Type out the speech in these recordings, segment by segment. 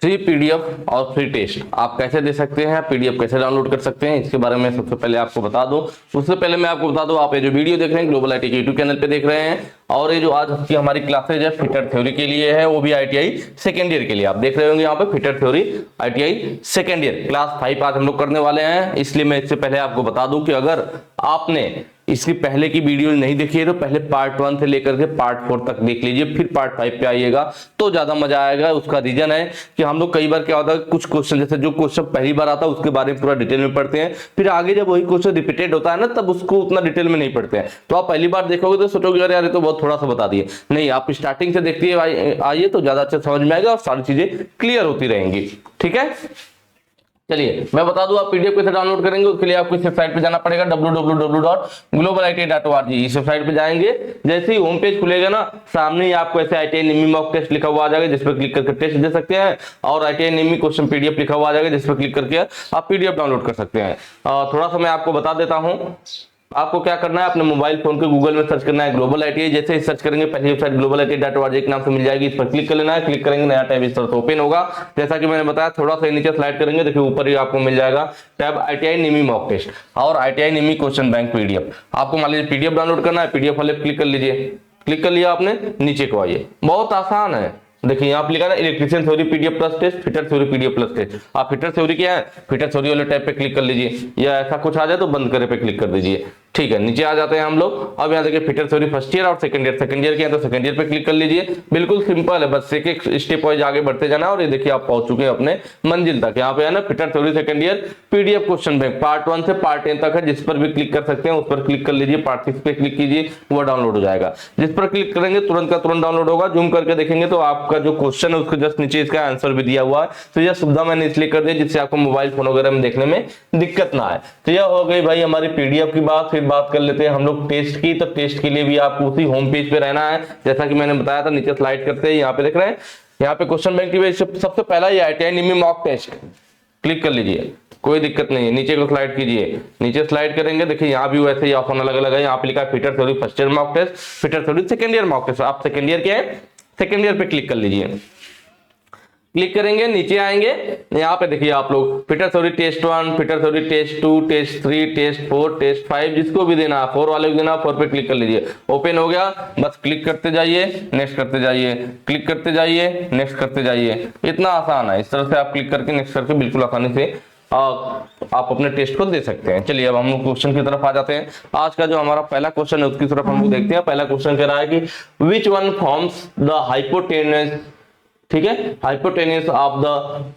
Free PDF और free test आप कैसे दे सकते हैं, पीडीएफ कैसे डाउनलोड कर सकते हैं, इसके बारे में सबसे पहले आपको बता दूं। उससे पहले मैं आपको बता दूं, आप ये जो वीडियो देख रहे हैं ग्लोबल आईटी के यूट्यूब चैनल पे देख रहे हैं, और ये जो आज की हमारी क्लासेज है फिटर थ्योरी के लिए है, वो भी आईटीआई सेकेंड ईयर के लिए। आप देख रहे होंगे यहाँ पे fitter theory ITI second year class 5 आज हम लोग करने वाले हैं। इसलिए मैं इससे पहले आपको बता दूं कि अगर आपने इसकी पहले की वीडियो नहीं देखी है तो पहले पार्ट 1 से लेकर के पार्ट 4 तक देख लीजिए, फिर पार्ट 5 पे आइएगा तो ज्यादा मजा आएगा। उसका रीजन है कि हम लोग कई बार क्या होता है, कुछ क्वेश्चन जैसे जो क्वेश्चन पहली बार आता है उसके बारे में पूरा डिटेल में पढ़ते हैं, फिर आगे जब वही क्वेश्चन रिपीटेड होता है ना तब उसको उतना डिटेल में नहीं पढ़ते हैं। तो आप पहली बार देखोगे तो सोचोगे यार ये तो बहुत थोड़ा सा बता दिए, नहीं आप स्टार्टिंग से देखते आइए तो ज्यादा अच्छा समझ में आएगा और सारी चीजें क्लियर होती रहेंगी। ठीक है, चलिए मैं बता दूं आप पीडीएफ कैसे डाउनलोड करेंगे। उसके लिए आपको इस वेबसाइट पे जाना पड़ेगा www.globalit.org। इस वेबसाइट पे जाएंगे, जैसे ही होम पेज खुलेगा ना सामने ही आपको ऐसे आईटीआई निमी मॉक टेस्ट लिखा हुआ आ जाएगा, जिस पर क्लिक करके टेस्ट दे सकते हैं, और आईटीआई निमी क्वेश्चन पीडीएफ लिखा हुआ आ जाएगा, जिस पर क्लिक करके आप पीडीएफ डाउनलोड कर सकते हैं। थोड़ा सा मैं आपको बता देता हूँ। आपको क्या करना है, अपने मोबाइल फोन के गूगल में सर्च करना है ग्लोबल आईटीआई। जैसे ही सर्च करेंगे पहली वेबसाइट globalit.org के नाम से मिल जाएगी, इस पर क्लिक कर लेना है। क्लिक करेंगे नया टैब इस तरह से ओपन होगा। जैसा कि मैंने बताया थोड़ा सा नीचे स्लाइड करेंगे, देखिए ऊपर ही आपको मिल जाएगा टैब आईटीआई निमी मॉक टेस्ट और आईटीआई निमी क्वेश्चन बैंक पीडीएफ। आपको मान लीजिए पीडीएफ डाउनलोड करना है, पीडीएफ वाले क्लिक कर लीजिए। क्लिक कर लिया आपने, नीचे को आइए, बहुत आसान है। देखिए यहाँ पे लिखा ना electrician theory PDF plus test, fitter theory PDF plus test. आप फिटर थ्योरी क्या है, फिटर थ्योरी वाले टैब पे क्लिक कर लीजिए, या ऐसा कुछ आ जाए तो बंद करे पे क्लिक कर दीजिए। ठीक है, नीचे आ जाते हैं हम लोग। अब यहाँ देखिए फिटर थ्योरी फर्स्ट ईयर और सेकंड ईयर के हैं तो सेकंड ईयर पे क्लिक कर लीजिए। बिल्कुल सिंपल है, बस एक एक स्टेप वाइज आगे बढ़ते जाना, और ये देखिए आप पहुंच चुके हैं अपने मंजिल तक। यहाँ पे है ना fitter theory second year PDF question bank part 1 से पार्ट 10 तक है, जिस पर भी क्लिक कर सकते हैं उस पर क्लिक कर लीजिए। पार्ट 6 पे क्लिक कीजिए, वो डाउनलोड हो जाएगा। जिस पर क्लिक करेंगे तुरंत का तुरंत डाउनलोड होगा। जूम करके देखेंगे तो आपका जो क्वेश्चन है उसके जस्ट नीचे इसका आंसर भी दिया हुआ है। तो यह सुविधा मैंने इसलिए कर दी जिससे आपको मोबाइल फोन वगैरह में देखने में दिक्कत ना आए। तो यह हो गई भाई हमारी पीडीएफ की बात। फिर बात कर लेते हैं हम लोग टेस्ट की। तो टेस्ट के लिए भी आपको उसी होम पेज पे रहना है, जैसा कि मैंने बताया था। नीचे स्लाइड करते हैं, यहाँ पे देख रहे हैं, यहाँ पे क्वेश्चन बैंक की सबसे पहला ये आईटीआई निमी मॉक टेस्ट क्लिक कर लीजिए, कोई दिक्कत नहीं है। नीचे को स्लाइड कीजिए, नीचे स्लाइड करेंगे देखिए यहाँ भी वैसे ही ऑप्शन अलग अलग है। यहाँ पे लिखा है fitter theory first year mock test, fitter theory second year mock test. आप सेकंड ईयर के हैं, सेकंड ईयर पे क्लिक कर लीजिए। क्लिक करेंगे, नीचे आएंगे, यहाँ पे देखिए आप लोग fitter theory test 1, fitter theory test 2, test 3, test 4, test 5, जिसको भी देना है 4 वाले को देना, 4 पे क्लिक कर लीजिए। ओपन हो गया, बस क्लिक करते जाइए, नेक्स्ट करते जाइए, क्लिक करते जाइए, नेक्स्ट करते जाइए। इतना आसान है। इस तरह से आप क्लिक करके नेक्स्ट करके बिल्कुल आसानी से आप अपने टेस्ट को दे सकते हैं। चलिए अब हम लोग क्वेश्चन की तरफ आ जाते हैं। आज का जो हमारा पहला क्वेश्चन है उसकी तरफ हम लोग देखते हैं। पहला क्वेश्चन कह रहा है कि which one forms the hypotenuse, ठीक है, hypotenuse of the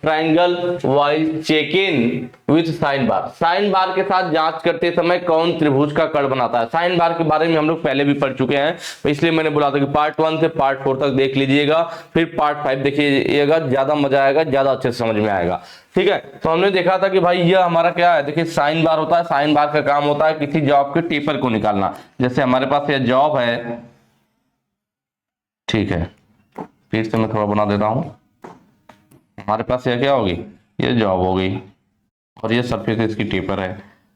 triangle while check in with sine bar. Sine bar के साथ जांच करते समय कौन त्रिभुज का कर्ण बनाता है। साइन बार के बारे में हम लोग पहले भी पढ़ चुके हैं, इसलिए मैंने बोला था कि पार्ट 1 से पार्ट 4 तक देख लीजिएगा, फिर पार्ट 5 देखिएगा, ज्यादा मजा आएगा, ज्यादा अच्छे से समझ में आएगा। ठीक है, तो हमने देखा था कि भाई यह हमारा क्या है, देखिए साइन बार होता है। साइन बार का काम होता है किसी जॉब के टेपर को निकालना। जैसे हमारे पास यह जॉब है, ठीक है, फिर से मैं थोड़ा बना देता हूं। हमारे पास ये क्या होगी, ये जॉब हो गई, और ये सरफेस इसकी टेपर है।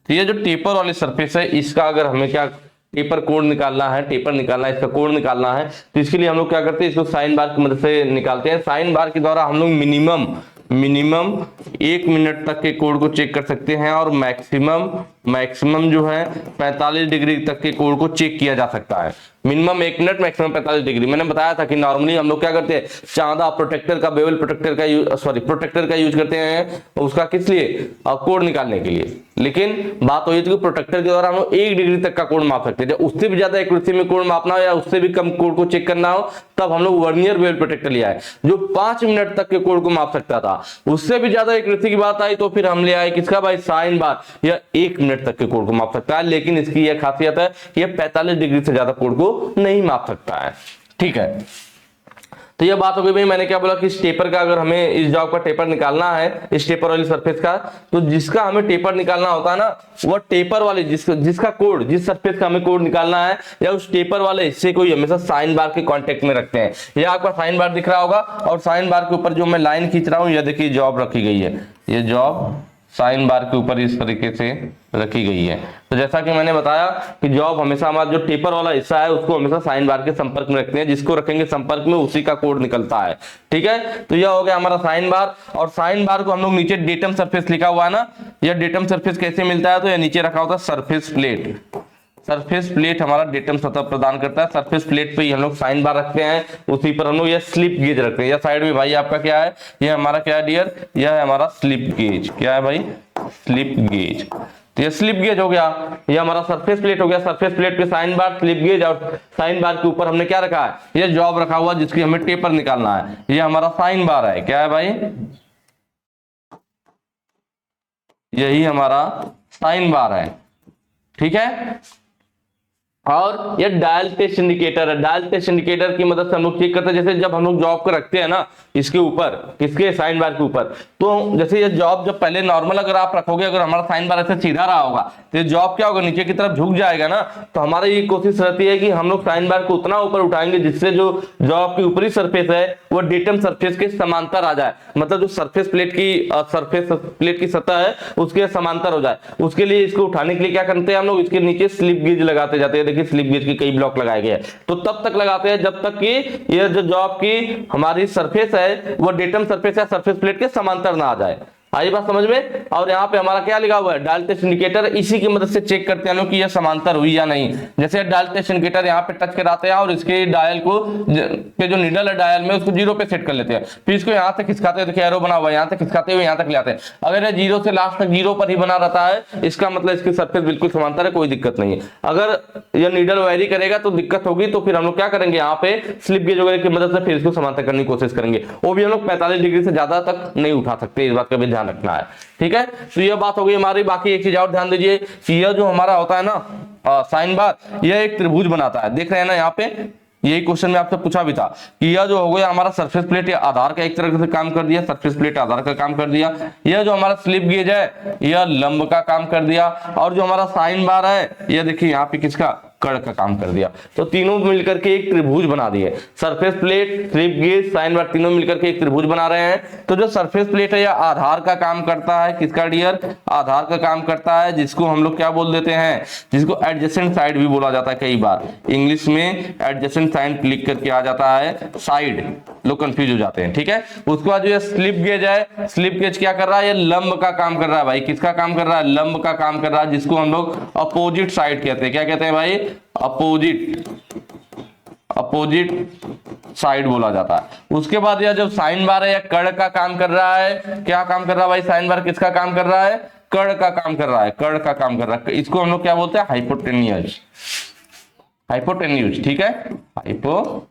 तो ये जो टेपर वाली सरफेस है, इसका अगर हमें क्या टेपर कोण निकालना है, टेपर निकालना है, इसका कोण निकालना है, तो इसके लिए हम लोग क्या करते हैं, इसको साइन बार की मदद से निकालते हैं। साइन बार के द्वारा हम लोग मिनिमम 1 मिनट तक के कोण को चेक कर सकते हैं, और मैक्सिमम जो है 45 डिग्री तक के कोण को चेक किया जा सकता है। Minimum 1 minute, maximum 45 degree. मैंने बताया था कि नॉर्मली हम लोग क्या करते हैं, चांदा प्रोटेक्टर का, बेवल प्रोटेक्टर का यूज करते हैं, उसका किस लिए, कोण निकालने के लिए। लेकिन बात वही थी कि प्रोटेक्टर के द्वारा हम लोग 1 डिग्री तक का कोण माप सकते हैं। जब उससे भी ज्यादा एक्यूरेसी में कोण मापना हो या उससे भी कम कोण को चेक करना हो, तब हम लोग वर्नियर बेवल प्रोटेक्टर लिया है, जो 5 मिनट तक के कोण को माप सकता था। उससे भी ज्यादा एक्यूरेसी की बात आई तो फिर हम ले आए किसका भाई, साइन बार। यह 1 मिनट तक के कोण को माप सकता है, लेकिन इसकी यह खासियत है, यह 45 डिग्री से ज्यादा कोण को नहीं माप सकता है। ठीक है, तो ये बात हो गई भाई। मैंने क्या बोला कि इस टेपर का, अगर हमें इस जॉब का टेपर निकालना है, इस टेपर वाली सरफेस का, तो जिसका हमें टेपर निकालना होता है ना, वो टेपर वाले जिसका कोड, जिस सरफेस का हमें कोड निकालना है, या उस टेपर वाले हिस्से को हमेशा साइन बार के कांटेक्ट में रखते हैं। ये आपका साइन बार दिख रहा होगा, और साइन बार के ऊपर जो मैं लाइन खींच रहा हूं, ये देखिए जॉब रखी गई है, ये जॉब साइन बार के ऊपर इस तरीके से रखी गई है। तो जैसा कि मैंने बताया कि जॉब हमेशा हमारा जो टेपर वाला हिस्सा है उसको हमेशा साइन बार के संपर्क में रखते हैं, जिसको रखेंगे संपर्क में उसी का कोड निकलता है। ठीक है, तो यह हो गया हमारा साइन बार। और साइन बार को हम लोग नीचे डेटम सरफेस लिखा हुआ है ना, यह डेटम सरफेस कैसे मिलता है, तो यह नीचे रखा होता है सरफेस प्लेट। सरफेस प्लेट हमारा डेटम सतह प्रदान करता है। सरफेस प्लेट पे ही हम लोग साइन बार रखते हैं, उसी पर हम लोग ये स्लिप गेज रखते हैं। या साइड में भाई आपका क्या है, ये हमारा क्या है डियर, यह है हमारा स्लिप गेज। क्या है भाई, स्लिप गेज। तो ये स्लिप गेज हो गया, ये हमारा सरफेस प्लेट हो गया। सरफेस प्लेट पे साइन बार, स्लिप गेज, और साइन बार के ऊपर हमने क्या रखा है, ये जॉब रखा हुआ जिसकी हमें टेपर निकालना है। ये हमारा साइन बार है। क्या है भाई, यही हमारा साइन बार है। ठीक है, और ये डायल टेस्ट इंडिकेटर है। डायल टेस्ट इंडिकेटर की मदद से हम लोग चेक करते हैं, जैसे जब हम लोग जॉब को रखते हैं ना इसके ऊपर, किसके, साइन बार के ऊपर, तो जैसे ये जॉब जब पहले नॉर्मल अगर आप रखोगे, अगर हमारा साइन बार ऐसे सीधा रहा होगा तो ये जॉब क्या होगा, नीचे की तरफ झुक जाएगा ना। तो हमारी ये कोशिश रहती है कि हम लोग साइन बार को उतना ऊपर उठाएंगे जिससे जो जॉब की ऊपरी सरफेस है वो डेटम सरफेस के समांतर आ जाए, मतलब जो सरफेस प्लेट की सतह है उसके समांतर हो जाए। उसके लिए इसको उठाने के लिए क्या करते हैं हम लोग, इसके नीचे स्लिप गेज लगाते जाते हैं। देखिए स्लिप गेज के कई ब्लॉक लगाए गए हैं, तो तब तक लगाते हैं जब तक कि ये जो जॉब की हमारी सरफेस है वो डेटम सरफेस या सरफेस प्लेट के समांतर ना आ जाए। आई बात समझ में। और यहाँ पे हमारा क्या लिखा हुआ है, डायल टेस्ट इंडिकेटर। इसी की मदद से चेक करते हैं लोग कि ये समांतर हुई या नहीं। जैसे डायल टेस्ट इंडिकेटर यहाँ पे टच कराते हैं और इसके डायल को पे जो निडल है डायल में उसको 0 पे सेट कर लेते हैं, फिर इसको यहाँ से खिसकाते हैं, देखिए एरो बना हुआ है, यहाँ से खिसकाते हुए यहाँ तक ले आते हैं। अगर ये 0 से लास्ट तक 0 पर ही बना रहता है, इसका मतलब इसकी सरफेस बिल्कुल समांतर है, कोई दिक्कत नहीं है। अगर यह निडल वेरी करेगा तो दिक्कत होगी, तो फिर हम लोग क्या करेंगे, यहाँ पे स्लिप गेज वगैरह की मदद से फिर इसको समांतर करने की कोशिश करेंगे। वो भी हम लोग 45 डिग्री से ज्यादा तक नहीं उठा सकते, इस बात का भी ध्यान रखना है। ठीक है, तो यह बात हो गई हमारी। बाकी एक चीज और ध्यान दीजिए कि यह जो हमारा होता है ना साइन बार, यह एक त्रिभुज बनाता है। देख रहे हैं ना यहाँ पे, यही क्वेश्चन में आपसे पूछा भी था कि यह जो हो गया हमारा सरफेस प्लेट या आधार का एक तरह से काम कर दिया, सरफेस प्लेट आधार का काम कर दिया। यह जो हमारा स्लिप गेज है यह लंब का काम कर दिया, और जो हमारा साइन बार है यह देखिए यहाँ पे किसका, कड़ का काम कर दिया। तो तीनों मिलकर के एक त्रिभुज बना दिए। Surface plate, slip gauge, sine bar तीनों मिलकर के एक त्रिभुज बना रहे हैं। तो जो सरफेस प्लेट है यह आधार का काम करता है, किसका डियर, आधार का काम करता है, जिसको हम लोग क्या बोल देते हैं, जिसको एडजेसेंट साइड भी बोला जाता है। कई बार इंग्लिश में एडजेसेंट साइड लिख करके आ जाता है साइड, लोग कंफ्यूज हो जाते हैं। ठीक है, उसके बाद जो स्लिप गेज है, स्लिप गेज क्या कर रहा है, ये लंब का काम कर रहा है भाई। किसका काम कर रहा है, लंब का काम कर रहा है, जिसको हम लोग अपोजिट साइड कहते हैं। क्या कहते हैं भाई, अपोजिट साइड बोला जाता है। उसके बाद यह जब साइन बार है या कड़ का काम कर रहा है, क्या काम कर रहा है भाई, साइन बार किसका काम कर रहा है, कड़ का काम कर रहा है, कड़ का काम कर रहा है। इसको हम लोग क्या बोलते हैं, हाइपोटेन्यूज, हाइपोटेन्यूज। ठीक है, हाइपोटेन्यूज,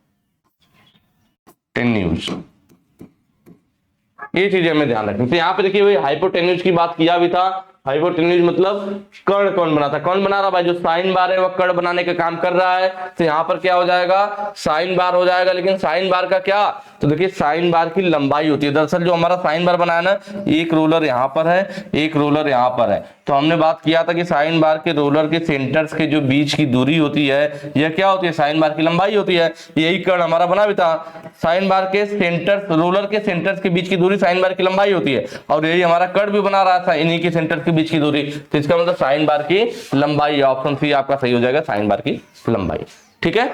ये चीजें हमें ध्यान रखनी। तो यहाँ पे देखिए भाई हाइपोटेन्यूज की बात किया भी था। हाइपोटेन्यूज मतलब कर्ण कौन बनाता है, कौन बना रहा भाई, जो साइन बार है वह कर्ण बनाने का काम कर रहा है। तो यहाँ पर क्या हो जाएगा, साइन बार हो जाएगा। लेकिन साइन बार का क्या, तो देखिए साइन बार की लंबाई होती है। दरअसल जो हमारा साइन बार बनाया ना, एक रोलर यहाँ पर है, एक रोलर यहाँ पर है। तो हमने बात किया था कि साइन बार के रोलर के सेंटर्स के जो बीच की दूरी होती है यह क्या होती है, साइन बार की लंबाई होती है। यही कर्ण हमारा बना भी था, साइन बार के सेंटर्स, रोलर के सेंटर्स के बीच की दूरी साइन बार की लंबाई होती है, और यही हमारा कर्ण भी बना रहा था, इन्हीं के सेंटर के बीच की दूरी। तो इसका मतलब साइन बार की लंबाई, ऑप्शन सी आपका सही हो जाएगा, साइन बार की लंबाई। ठीक है,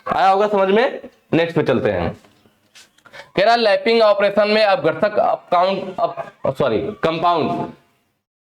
आया होगा समझ में। नेक्स्ट पे चलते हैं। कह रहा लैपिंग ऑपरेशन में अपघर्षक कंपाउंड,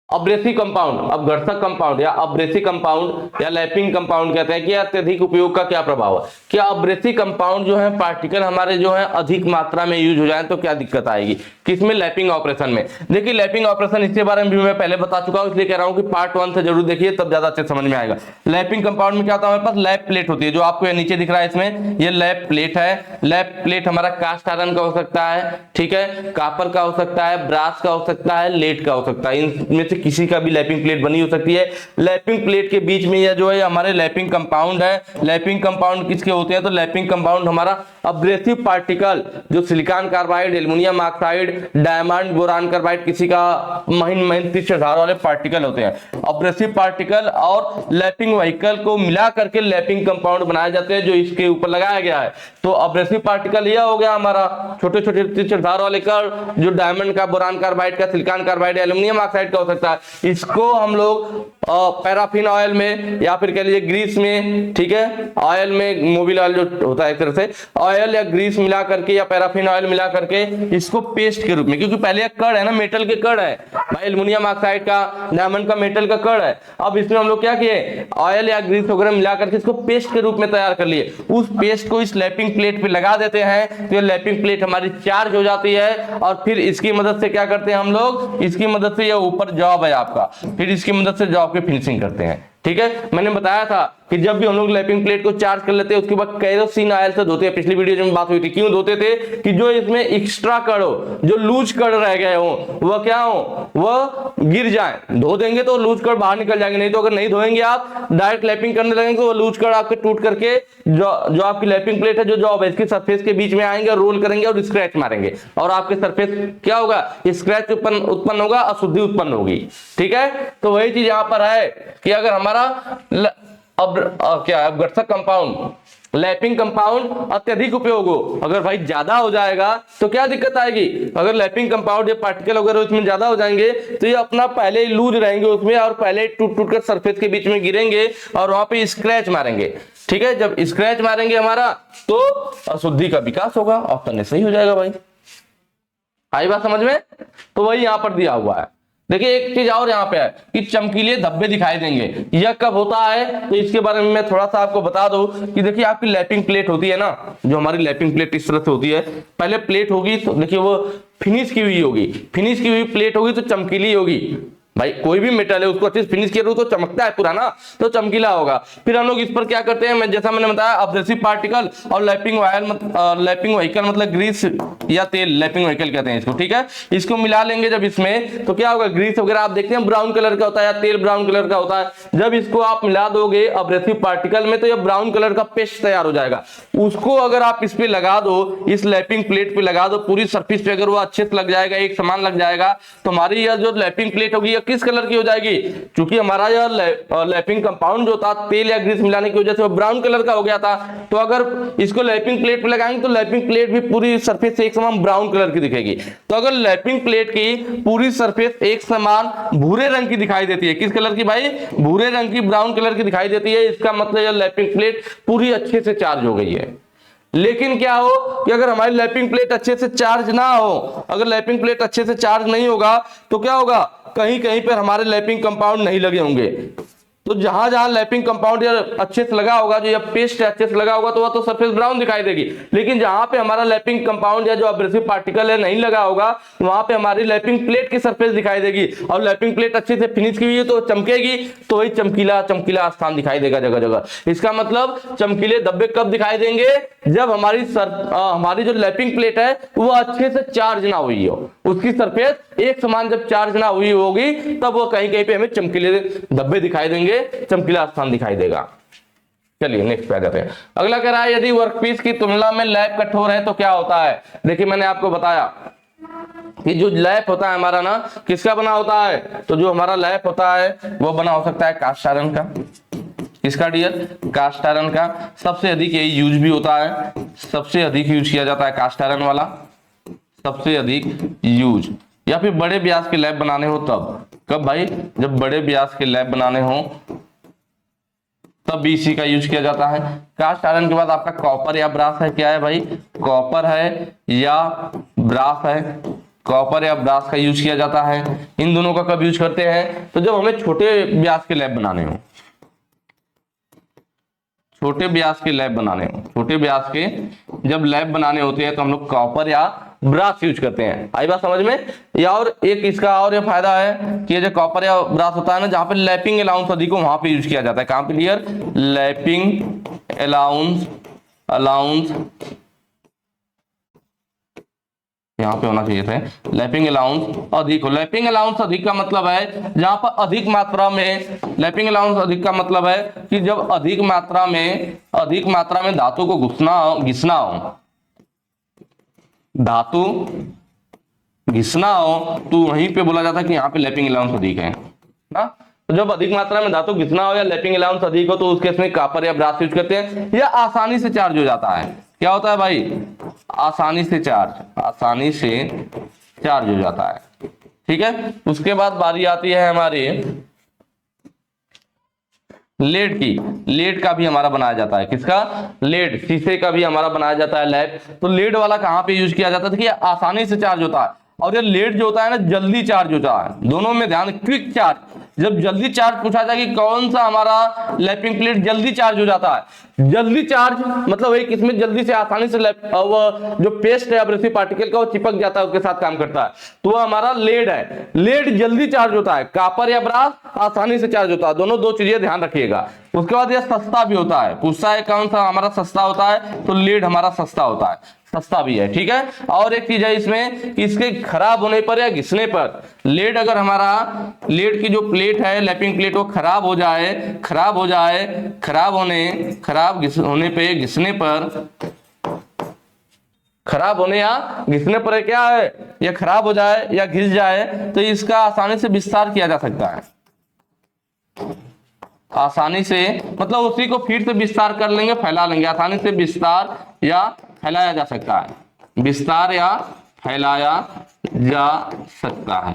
अब्रेसिव कंपाउंड, अपघर्षक कंपाउंड या अब्रेसिव कंपाउंड या लैपिंग कंपाउंड कहते हैं कि अत्यधिक उपयोग का क्या प्रभाव है। क्या अब्रेसिव कंपाउंड जो है पार्टिकल हमारे जो है अधिक मात्रा में यूज हो जाए तो क्या दिक्कत आएगी, किसमें, लैपिंग ऑपरेशन में। देखिए लैपिंग ऑपरेशन, इसके बारे में भी मैं पहले बता चुका हूं, इसलिए कह रहा हूं कि पार्ट 1 से जरूर देखिए, तब ज्यादा अच्छे समझ में आएगा। लैपिंग कंपाउंड में क्या होता है, हमारे पास लैप प्लेट होती है, जो आपको नीचे दिख रहा है इसमें, ये लैप प्लेट है। लैप प्लेट हमारा कास्ट आयरन का हो सकता है, ठीक है, कापर का हो सकता है, ब्रास का हो सकता है, लेड का हो सकता है। इनमें से किसी का भी लैपिंग प्लेट बनी हो सकती है। लैपिंग प्लेट के बीच में यह जो है हमारे लैपिंग कंपाउंड है। लैपिंग कंपाउंड किसके होते हैं? तो लैपिंग कंपाउंड हमारा अब्रेसिव पार्टिकल जो silicon carbide, aluminium oxide, diamond, boron carbide, किसी का महीन तीक्ष्ण धार वाले पार्टिकल होते हैं। अब्रेसिव पार्टिकल और लैपिंग व्हीकल को मिला करके लैपिंग कंपाउंड बनाए जाते हैं जो इसके ऊपर लगाया गया है। तो अब्रेसिव पार्टिकल यह हो गया हमारा छोटे छोटे तीक्ष्ण धार वाले कण जो डायमंड का, बोरान कार्बाइड का, सिलिकॉन कार्बाइड, एल्युमिनियम ऑक्साइड का हो सकता है। इसको हम लोग पैराफिन ऑयल में या फिर कह लीजिए ग्रीस में, ठीक है, ऑयल में, मोबिल ऑयल जो होता है एक तरह से, ऑयल या ग्रीस मिला करके या पैराफिन ऑयल मिला करके इसको पेस्ट के रूप में, क्योंकि पहले एक कण है ना, मेटल के कण है भाई, एल्युमिनियम ऑक्साइड का, डायमंड का मेटल का कण है। अब इसमें हम लोग क्या किए, ऑयल या ग्रीस वगैरह मिला करके इसको पेस्ट के रूप में तैयार कर लिए। उस पेस्ट को इस लैपिंग प्लेट पे लगा देते हैं तो ये लैपिंग प्लेट हमारी चार्ज हो जाती है और फिर इसकी मदद से क्या करते हैं हम लोग, इसकी मदद से ये ऊपर जॉब है आपका, फिर इसकी मदद से जॉब की फिनिशिंग करते हैं। ठीक है, मैंने बताया था कि जब भी हम लोग लैपिंग प्लेट को चार्ज कर लेते हैं उसके बाद केरोसिन ऑयल से धोते हैं। पिछली वीडियो में बात हुई थी, क्यों धोते थे कि जो इसमें एक्स्ट्रा कण हो, जो लूज कण रह गए हो, वह क्या हो, वह गिर जाए। धो देंगे तो लूज कण बाहर निकल जाएंगे, नहीं तो अगर नहीं धोएंगे आप डायरेक्ट लैपिंग करने लगेंगे तो वो लूज कण आपके टूट करके जो आपकी लैपिंग प्लेट है, जो जॉब है, इसकी सरफेस के बीच में आएंगे, रोल करेंगे और स्क्रैच मारेंगे और आपके सरफेस क्या होगा, स्क्रैच उत्पन्न होगा, अशुद्धि उत्पन्न होगी। ठीक है, तो वही चीज यहाँ पर है कि अगर हमारा अपघर्षक कंपाउंड, लैपिंग कंपाउंड अत्यधिक उपयोग हो, अगर भाई ज्यादा हो जाएगा तो क्या दिक्कत आएगी, अगर लैपिंग कंपाउंड या पार्टिकल वगैरह उसमें ज्यादा हो जाएंगे तो ये अपना पहले ही लूज रहेंगे उसमें और पहले टूट टूट कर सरफेस के बीच में गिरेंगे और वहां पे स्क्रैच मारेंगे। ठीक है, जब स्क्रैच मारेंगे हमारा तो अशुद्धि का विकास होगा और तने सही हो जाएगा। भाई आई बात समझ में? तो वही यहां पर दिया हुआ है। देखिए एक चीज और यहाँ पे है कि चमकीले धब्बे दिखाई देंगे। यह कब होता है तो इसके बारे में मैं थोड़ा सा आपको बता दूं कि देखिए आपकी लैपिंग प्लेट होती है ना, जो हमारी लैपिंग प्लेट इस तरह से होती है, पहले प्लेट होगी तो देखिए वो फिनिश की हुई होगी, फिनिश की हुई प्लेट होगी तो चमकीली होगी। भाई कोई भी मेटल है उसको अच्छे से फिनिश किया तो चमकता है पूरा ना, तो चमकीला होगा। फिर हम लोग इस पर क्या करते हैं, मैं जैसा मैंने बताया अब्रेसिव पार्टिकल और लैपिंग व्हीकल मतलब ग्रीस या तेल, लैपिंग व्हीकल कहते हैं इसको। ठीक है, इसको मिला लेंगे जब इसमें तो क्या होगा, ग्रीस वगैरह आप देखते हैं ब्राउन कलर का होता है या तेल ब्राउन कलर का होता है। जब इसको आप मिला दोगे अब्रेसिव पार्टिकल में तो यह ब्राउन कलर का पेस्ट तैयार हो जाएगा। उसको अगर आप इस पे लगा दो, इस लैपिंग प्लेट पे लगा दो, पूरी सरफेस पे अगर वो अच्छे से लग जाएगा, एक समान लग जाएगा, तो हमारी यह जो लैपिंग प्लेट होगी किस कलर की हो जाएगी, क्योंकि हमारा यह लैपिंग कंपाउंड जो था तेल या ग्रीस मिलाने की वजह से वो ब्राउन कलर का हो गया था। तो अगर इसको लैपिंग प्लेट पे लगाएंगे तो लैपिंग प्लेट भी पूरी सरफेस से एक समान ब्राउन कलर की दिखेगी। तो अगर लैपिंग प्लेट की पूरी सरफेस एक समान भूरे रंग की दिखाई देती है, किस कलर की भाई, भूरे रंग की, ब्राउन कलर की दिखाई देती है, इसका मतलब यह लैपिंग प्लेट पूरी अच्छे से चार्ज हो गई है। लेकिन क्या हो कि अगर हमारी लैपिंग प्लेट अच्छे से चार्ज ना हो, अगर लैपिंग प्लेट अच्छे से चार्ज नहीं होगा तो क्या होगा, कहीं कहीं पर हमारे लैपिंग कंपाउंड नहीं लगे होंगे। तो जहां जहां लैपिंग कंपाउंड अच्छे से लगा होगा, जो ये पेस्ट अच्छे से लगा होगा, तो वह तो सरफेस ब्राउन दिखाई देगी। लेकिन जहां पे हमारा लैपिंग कंपाउंड या जो अब्रेसिव पार्टिकल है नहीं लगा होगा, वहां पे हमारी लैपिंग प्लेट की सरफेस दिखाई देगी और लैपिंग प्लेट अच्छे से फिनिश की हुई है तो चमकेगी, तो वही चमकीला चमकीला स्थान दिखाई देगा जगह जगह। इसका मतलब चमकीले धब्बे कब दिखाई देंगे, जब हमारी जो लैपिंग प्लेट है वो अच्छे से चार्ज ना हुई हो, उसकी सरफेस एक समान जब चार्ज ना हुई होगी तब वो कहीं कहीं पे हमें चमकीले धब्बे दिखाई देंगे, चमकीला स्थान दिखाई देगा। चलिए नेक्स्ट पे आ जाते हैं। अगला कह रहा है यदि वर्कपीस की तुलना में लैप कठोर है तो क्या होता है। देखिए मैंने आपको बताया कि जो लैप होता है हमारा ना, किसका बना होता है, तो जो हमारा लैप होता है वो बना हो सकता है कास्ट आयरन का। किसका डियर, कास्ट आयरन का। सबसे अधिक यही यूज भी होता है, सबसे अधिक यूज किया जाता है कास्ट आयरन वाला, सबसे अधिक यूज। या फिर बड़े व्यास के लैप बनाने हो तब, कब भाई, जब बड़े व्यास के लैप बनाने हो तब भी इसी का यूज किया जाता है। कास्ट आयरन के बाद आपका कॉपर या ब्रास है, क्या है भाई, कॉपर है या ब्रास है, कॉपर या ब्रास का यूज किया जाता है। इन दोनों का कब यूज करते हैं, तो जब हमें छोटे व्यास के लैप बनाने हो, छोटे व्यास के लैप बनाने हो, छोटे व्यास के जब लैप बनाने होते हैं तो हम लोग कॉपर या ब्रास यूज करते हैं। आई बात समझ में। या और एक इसका और ये फायदा है कि ये जो कॉपर या ब्रास होता है ना, जहां पे लैपिंग अलाउंस अधिक हो वहां पे यूज किया जाता है। कहां पे क्लियर, लैपिंग अलाउंस यहाँ पे होना चाहिए थे, लैपिंग अलाउंस अधिक हो। लैपिंग अलाउंस अधिक का मतलब है जहां पर अधिक मात्रा में, लैपिंग अलाउंस अधिक का मतलब है कि जब अधिक मात्रा में धातु को घिसना हो, धातु घिसना हो, तो वहीं पे बोला जाता है कि यहाँ पे लैपिंग अलाउंस अधिक है ना। तो जब अधिक मात्रा में धातु घिसना हो या लैपिंग अलाउंस अधिक हो तो उस केस में कॉपर या ब्रास यूज करते हैं। या आसानी से चार्ज हो जाता है, क्या होता है भाई, आसानी से चार्ज हो जाता है। ठीक है, उसके बाद बारी आती है हमारी लेड की। लेड का भी हमारा बनाया जाता है, किसका, लेड, शीशे का भी हमारा बनाया जाता है लेड। तो लेड वाला कहां पे यूज किया जाता है कि आसानी से चार्ज होता है, और ये लेड जो होता है ना जल्दी चार्ज होता है। दोनों में ध्यान, क्विक चार्ज, जब जल्दी चार्ज पूछा जाए कि कौन सा हमारा लैपिंग प्लेट जल्दी चार्ज हो जाता है, जल्दी चार्ज मतलब एक इसमें जल्दी से आसानी से वो जो पेस्ट है एब्रेसिव पार्टिकल का वो चिपक जाता है, उसके साथ काम करता है, तो वो हमारा लेड है। लेड जल्दी चार्ज होता है, कॉपर या ब्रास आसानी से चार्ज होता है। दोनों दो चीजें ध्यान रखिएगा। उसके बाद यह सस्ता भी होता है, पूछता है कौन सा हमारा सस्ता होता है, तो लेड हमारा सस्ता होता है, सस्ता भी है। ठीक है, और एक चीज है इसमें कि इसके खराब होने पर या घिसने पर, लेड अगर हमारा, लेड की जो प्लेट है लैपिंग प्लेट वो खराब होने या घिसने पर क्या है, ये खराब हो जाए या घिस जाए तो इसका आसानी से विस्तार किया जा सकता है। आसानी से मतलब उसी को फिर से विस्तार कर लेंगे, फैला लेंगे, आसानी से विस्तार या फैलाया जा सकता है, विस्तार या फैलाया जा सकता है,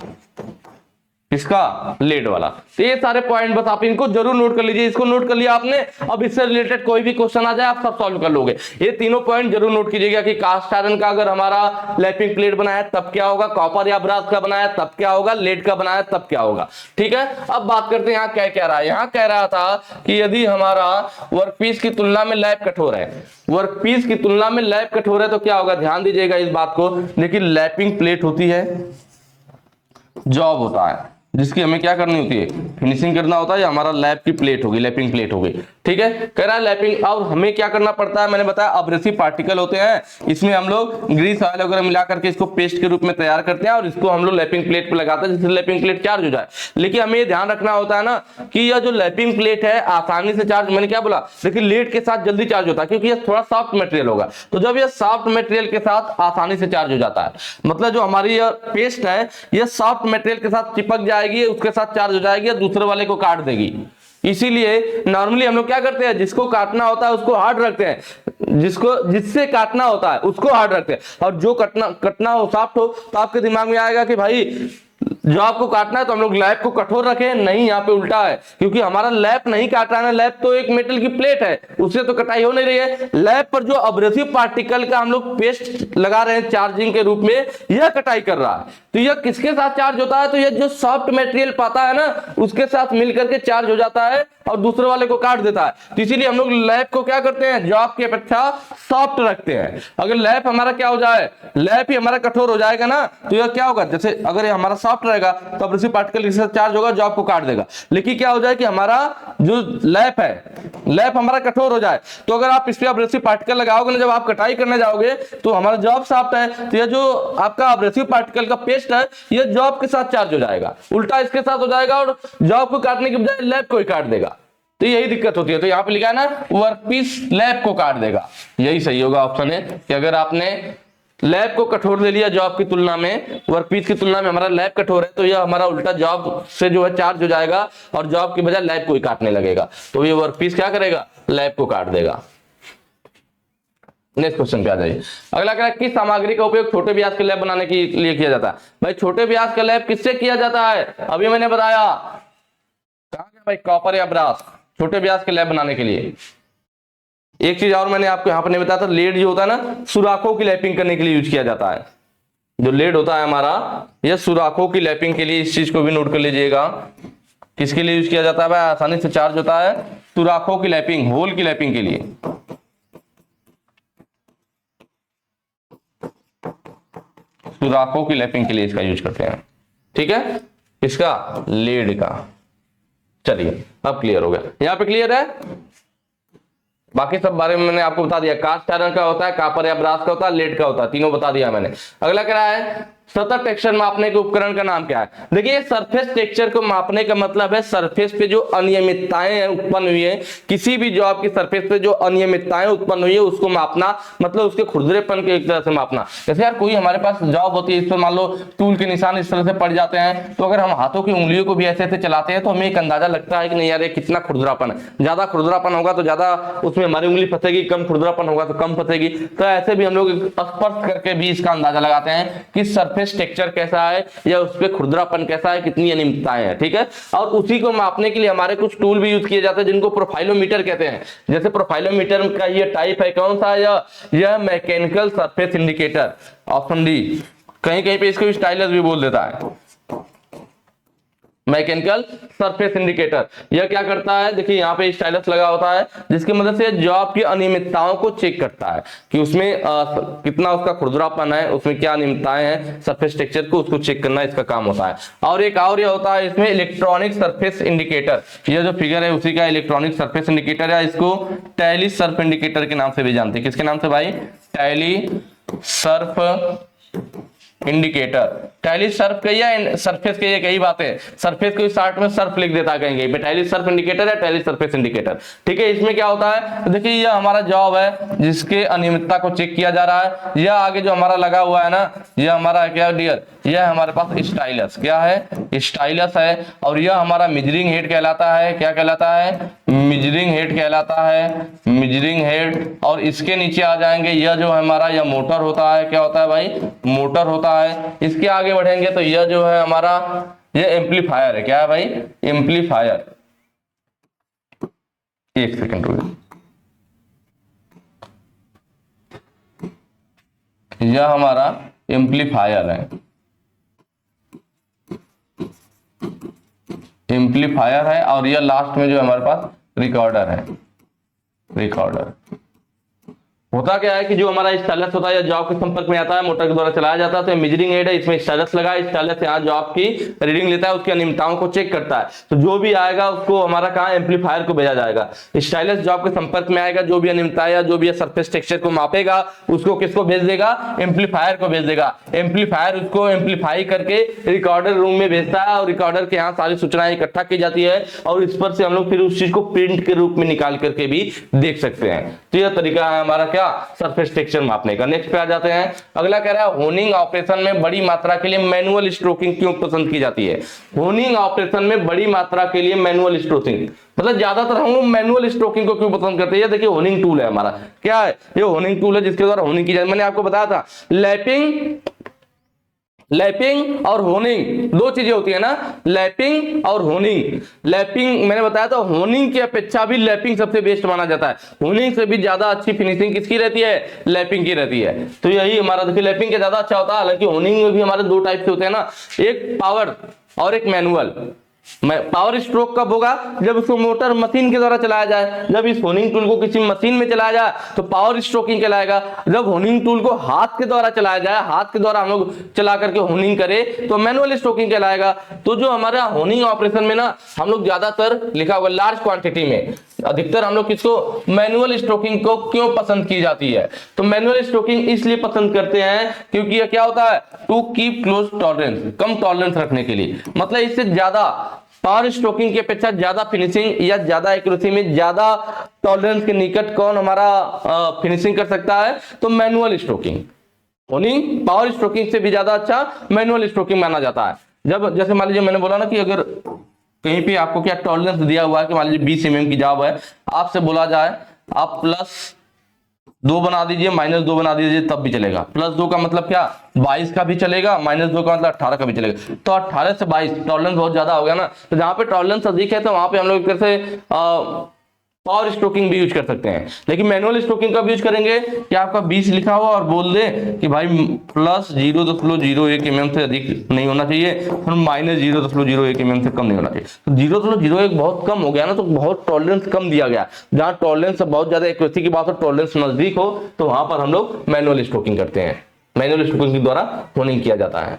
इसका लेड वाला। तो ये सारे पॉइंट बस आप इनको जरूर नोट कर लीजिए। इसको नोट कर लिया आपने, अब इससे रिलेटेड कोई भी क्वेश्चन आ जाए आप सब सॉल्व कर लोगे। ये तीनों पॉइंट जरूर नोट कीजिएगा कि कास्ट आयरन का अगर हमारा लैपिंग प्लेट बनाया तब क्या होगा, कॉपर या ब्रास का बनाया तब क्या होगा, लेड का बनाया तब क्या होगा। ठीक है, अब बात करते हैं यहाँ क्या कह रहा है। यहाँ कह रहा था कि यदि हमारा वर्कपीस की तुलना में लैप कठोर है, वर्कपीस की तुलना में लैप कठोर है तो क्या होगा, ध्यान दीजिएगा इस बात को। देखिए लैपिंग प्लेट होती है, जॉब होता है जिसकी हमें क्या करनी होती है, फिनिशिंग करना होता है, या हमारा लैप की प्लेट होगी, लैपिंग प्लेट होगी। ठीक है, कह रहा है लैपिंग, और हमें क्या करना पड़ता है, मैंने बताया अब्रेसिव पार्टिकल होते हैं, इसमें हम लोग ग्रीस ऑयल वगैरह मिला करके इसको पेस्ट के रूप में तैयार करते हैं और इसको हम लोग लैपिंग प्लेट पे लगाते हैं जिससे लैपिंग प्लेट चार्ज हो जाए। लेकिन हमें ये ध्यान रखना होता है ना कि यह जो लैपिंग प्लेट है आसानी से चार्ज, मैंने क्या बोला, देखिए लेड के साथ जल्दी चार्ज होता है क्योंकि यह थोड़ा सॉफ्ट मटेरियल होगा। तो जब यह सॉफ्ट मटेरियल के साथ आसानी से चार्ज हो जाता है, मतलब जो हमारी यह पेस्ट है यह सॉफ्ट मटेरियल के साथ चिपक जाएगी, उसके साथ चार्ज हो जाएगी और दूसरे वाले को काट देगी। इसीलिए नॉर्मली हम लोग क्या करते हैं, जिसको काटना होता है उसको हार्ड रखते हैं, जिससे काटना होता है उसको हार्ड रखते हैं, और जो कटना हो सॉफ्ट हो। तो आपके दिमाग में आएगा कि भाई जो आपको काटना है तो हम लोग लैप को कठोर रखें, नहीं, यहाँ पे उल्टा है, क्योंकि हमारा लैप नहीं काट रहा है ना, लैप तो एक मेटल की प्लेट है, उससे तो कटाई हो नहीं रही है। लैप पर जो अब्रेसिव पार्टिकल का हम लोग पेस्ट लगा रहे हैं चार्जिंग के रूप में, यह कटाई कर रहा है। तो यह किसके साथ चार्ज होता है, तो यह जो सॉफ्ट मटेरियल पाता है ना उसके साथ मिलकर के चार्ज हो जाता है और दूसरे वाले को काट देता है। तो इसीलिए हम लोग लैप को क्या करते हैं, जॉब की अपेक्षा सॉफ्ट रखते हैं। अगर लैप हमारा क्या हो जाए, लैप ही हमारा कठोर हो जाएगा ना, तो यह क्या होगा, जैसे अगर हमारा सॉफ्ट रहेगा तो अब्रेसिव पार्टिकल के साथ चार्ज होगा, जॉब को काट देगा। लेकिन क्या हो जाए कि हमारा जो लैप है, लैप हमारा कठोर हो जाए, तो अगर आप इस पे अब्रेसिव पार्टिकल लगाओगे ना, जब आप कटाई करने जाओगे तो हमारा जॉब सॉफ्ट है, तो यह जो आपका अब्रेसिव पार्टिकल का पेस्ट है यह जॉब के साथ चार्ज हो जाएगा, उल्टा इसके साथ हो जाएगा और जॉब को काटने के बजाय लैप को ही काट देगा। तो यही दिक्कत होती है। तो यहाँ पे लिखा है ना वर्कपीस लैप को काट देगा, यही सही होगा ऑप्शन है कि अगर आपने लैप को कठोर ले लिया जॉब की तुलना में, वर्कपीस की तुलना में हमारा लैप कठोर है, तो यह हमारा उल्टा जॉब से जो है चार्ज हो जाएगा और जॉब की बजाय लैप को ही काटने लगेगा। तो ये वर्कपीस क्या करेगा, लैप को काट देगा। नेक्स्ट क्वेश्चन पे आ जाइए। अगला कह रहा है किस सामग्री का उपयोग छोटे व्यास के लैप बनाने के लिए किया जाता है। भाई छोटे व्यास का लैप किससे किया जाता है, अभी मैंने बताया, कहा गया भाई, कॉपर या ब्रास, छोटे व्यास के लैप बनाने के लिए। एक चीज और मैंने आपको यहाँ पर नहीं बताया था, लेड जो होता है ना सुराखों की लैपिंग करने के लिए यूज किया जाता है। जो लेड होता है हमारा यह सुराखों की लैपिंग के लिए, इस चीज को भी नोट कर लीजिएगा, किसके लिए यूज किया जाता है भाई, आसानी से चार्ज होता है, सुराखों की लैपिंग, होल की लैपिंग के लिए। सुराखों की लैपिंग के लिए इसका यूज करते हैं। ठीक है, इसका लेड का। चलिए अब क्लियर हो गया, यहां पे क्लियर है। बाकी सब बारे में मैंने आपको बता दिया। कास्ट आयरन का होता है, कापर या ब्रास का होता है, लेड का होता है, तीनों बता दिया मैंने। अगला क्या है, सतह टेक्सचर मापने के उपकरण का नाम क्या है। देखिए सरफेस टेक्सचर को मापने का मतलब है सरफेस पे जो अनियमितताएं उत्पन्न हुई है, किसी भी जॉब की सरफेस पे जो अनियमितताएं उत्पन्न हुई है उसको मापना, मतलब उसके खुरदरेपन के एक तरह से मापना। जैसे यार कोई हमारे पास जॉब होती है, इस पर मान लो टूल के निशान इस तरह से पड़ जाते हैं, तो अगर हम हाथों की उंगलियों को भी ऐसे ऐसे चलाते हैं तो हमें एक अंदाजा लगता है कि नहीं यार ये कितना खुरदरापन है। ज्यादा खुरदरापन होगा तो ज्यादा उसमें हमारी उंगली फंसेगी, कम खुरदरापन होगा तो कम फंसेगी। तो ऐसे भी हम लोग स्पर्श करके भी इसका अंदाजा लगाते हैं कि सरफेस टेक्सचर कैसा है या उस पे खुरदरापन कैसा है, कितनी अनियमितताएं हैं, ठीक है। और उसी को मापने के लिए हमारे कुछ टूल भी यूज किए जाते हैं जिनको प्रोफाइलोमीटर कहते हैं। जैसे प्रोफाइलोमीटर का ये टाइप है कौन सा, यह mechanical surface indicator, option D. कहीं कहीं पे इसको स्टाइलस भी बोल देता है, मैकेनिकल सरफेस इंडिकेटर। यह क्या करता है, देखिए यहाँ पे स्टाइलस लगा होता है जिसकी मदद से जॉब की अनियमितताओं को चेक करता है कि उसमें कितना उसका खुरदरापन है, उसमें क्या अनियमितताएं हैं, सरफेस टेक्सचर को उसको चेक करना इसका काम होता है। और एक और ये होता है इसमें इलेक्ट्रॉनिक सरफेस इंडिकेटर। यह जो फिगर है उसी का इलेक्ट्रॉनिक सरफेस इंडिकेटर है। इसको टैली सर्फ इंडिकेटर के नाम से भी जानते हैं। किसके नाम से भाई, tally Surf indicator. Tally Surf कही है, सरफेस कही है, कई बातें। सरफेस को शार्ट में सर्फ लिख देता है कहीं टैली सर्फ इंडिकेटर या टैली सरफेस इंडिकेटर, ठीक है। इसमें क्या होता है, देखिए यह हमारा जॉब है जिसके अनियमितता को चेक किया जा रहा है। यह आगे जो हमारा लगा हुआ है ना, यह हमारा क्या डियर, यह हमारे पास स्टाइलस, क्या है, स्टाइलस है। और यह हमारा मेजरिंग हेड कहलाता है। क्या कहलाता है, मेजरिंग हेड कहलाता है, मेजरिंग हेड। और इसके नीचे आ जाएंगे, यह जो हमारा यह मोटर होता है, क्या होता है भाई, मोटर होता है। इसके आगे बढ़ेंगे तो यह जो है हमारा यह एम्पलीफायर है। क्या है भाई, एम्पलीफायर। एक सेकंड रुकिए, यह हमारा एम्पलीफायर है, एम्पलीफायर है। और यह लास्ट में जो हमारे पास रिकॉर्डर है, रिकॉर्डर। होता क्या है कि जो हमारा स्टाइलस होता है जॉब के संपर्क में आता है, मोटर के द्वारा चलाया जाता है, तो मेजरिंग एड है, इसमें स्टाइलस लगा है। स्टाइलस यहाँ जॉब की रीडिंग लेता है, उसकी अनियमितताओं को चेक करता है। तो जो भी आएगा उसको हमारा कहाँ, एम्पलीफायर को भेजा जाएगा। स्टाइलस जॉब के संपर्क में आएगा, जो भी अनियमितता या जो भी सरफेस टेक्सचर को मापेगा उसको किसको भेज देगा, एम्पलीफायर को भेज देगा। एम्पलीफायर उसको एम्पलीफाई करके रिकॉर्डर रूम में भेजता है और रिकॉर्डर के यहाँ सारी सूचनाएं इकट्ठा की जाती है और इस पर से हम लोग फिर उस चीज को प्रिंट के रूप में निकाल करके भी देख सकते हैं। तो यह तरीका है हमारा क्या, सरफेस टेक्सचर मापने का। नेक्स्ट पे आ जाते हैं। अगला कह रहा है होनिंग ऑपरेशन में बड़ी मात्रा के लिए मैनुअल स्ट्रोकिंग क्यों पसंद की जाती है। होनिंग ऑपरेशन में बड़ी मात्रा के लिए मैनुअल स्ट्रोकिंग, मतलब ज्यादातर हम लोग मैनुअल स्ट्रोकिंग को क्यों पसंद करते हैं। देखिए होनिंग टूल है हमारा, क्या है ये, होनिंग टूल है जिसके द्वारा होनिंग की जाती है। मैंने आपको बताया था लैपिंग और होनिंग दो चीजें होती है ना, लैपिंग और होनिंग। लैपिंग मैंने बताया था, होनिंग की अपेक्षा भी लैपिंग सबसे बेस्ट माना जाता है। होनिंग से भी ज्यादा अच्छी फिनिशिंग किसकी रहती है, लैपिंग की रहती है। तो यही हमारा देखिए लैपिंग का ज्यादा अच्छा होता है। हालांकि होनिंग में भी हमारे दो टाइप से होते हैं ना, एक पावर और एक मैनुअल। पावर स्ट्रोक कब होगा, जब उसको मोटर मशीन के द्वारा चलाया जाए। जब इस होनिंग टूल को किसी मशीन में चलाया जाए तो पावर स्ट्रोकिंग कहलाएगा। जब होनिंग टूल को हाथ के द्वारा चलाया जाए, हाथ के द्वारा हम लोग चला करके होनिंग करे तो मैनुअल स्ट्रोकिंग कहलाएगा। तो जो हमारा होनिंग ऑपरेशन में ना हम लोग ज्यादातर लिखा हुआ लार्ज क्वांटिटी में अधिकतर हम लोग किसको, मैनुअल स्ट्रोकिंग को क्यों पसंद की जाती है। तो मैनुअल स्ट्रोकिंग इसलिए पसंद करते हैं क्योंकि यह क्या होता है, टू कीप क्लोज टॉलरेंस, कम टॉलरेंस रखने के लिए। मतलब इससे ज्यादा पावर स्ट्रोकिंग की अपेक्षा ज्यादा फिनिशिंग या ज्यादा एक्यूरेसी में ज्यादा टॉलरेंस के निकट कौन हमारा फिनिशिंग कर सकता है, तो manual stroking. Honing power stroking से भी ज्यादा अच्छा मैनुअल स्ट्रोकिंग माना जाता है। जब जैसे मान लीजिए मैंने बोला ना कि अगर कहीं पे आपको क्या टॉलरेंस दिया हुआ है कि मान लीजिए 20 mm की जॉब है, आपसे बोला जाए आप +2 बना दीजिए, -2 बना दीजिए, तब भी चलेगा। +2 का मतलब क्या, 22 का भी चलेगा, -2 का मतलब 18 का भी चलेगा। तो 18 से 22 टॉलरेंस बहुत ज्यादा हो गया ना। तो जहां पे टॉलरेंस अधिक है तो वहां पे हम लोग एक तरह से पावर स्ट्रोकिंग भी यूज कर सकते हैं। लेकिन मैनुअल स्ट्रोकिंग कब यूज करेंगे कि आपका 20 लिखा हुआ और बोल दे कि भाई +0.01 mm से अधिक नहीं होना चाहिए और -0.01 mm से कम नहीं होना चाहिए। तो 0.01 बहुत कम हो गया ना, तो बहुत टॉलरेंस कम दिया गया। जहाँ टॉलरेंस बहुत ज्यादा एक्यूरेसी की बात हो, टॉलरेंस नजदीक हो, तो वहां पर हम लोग मैनुअल स्ट्रोकिंग करते हैं। मैनुअल स्ट्रोकिंग के द्वारा होनिंग किया जाता है।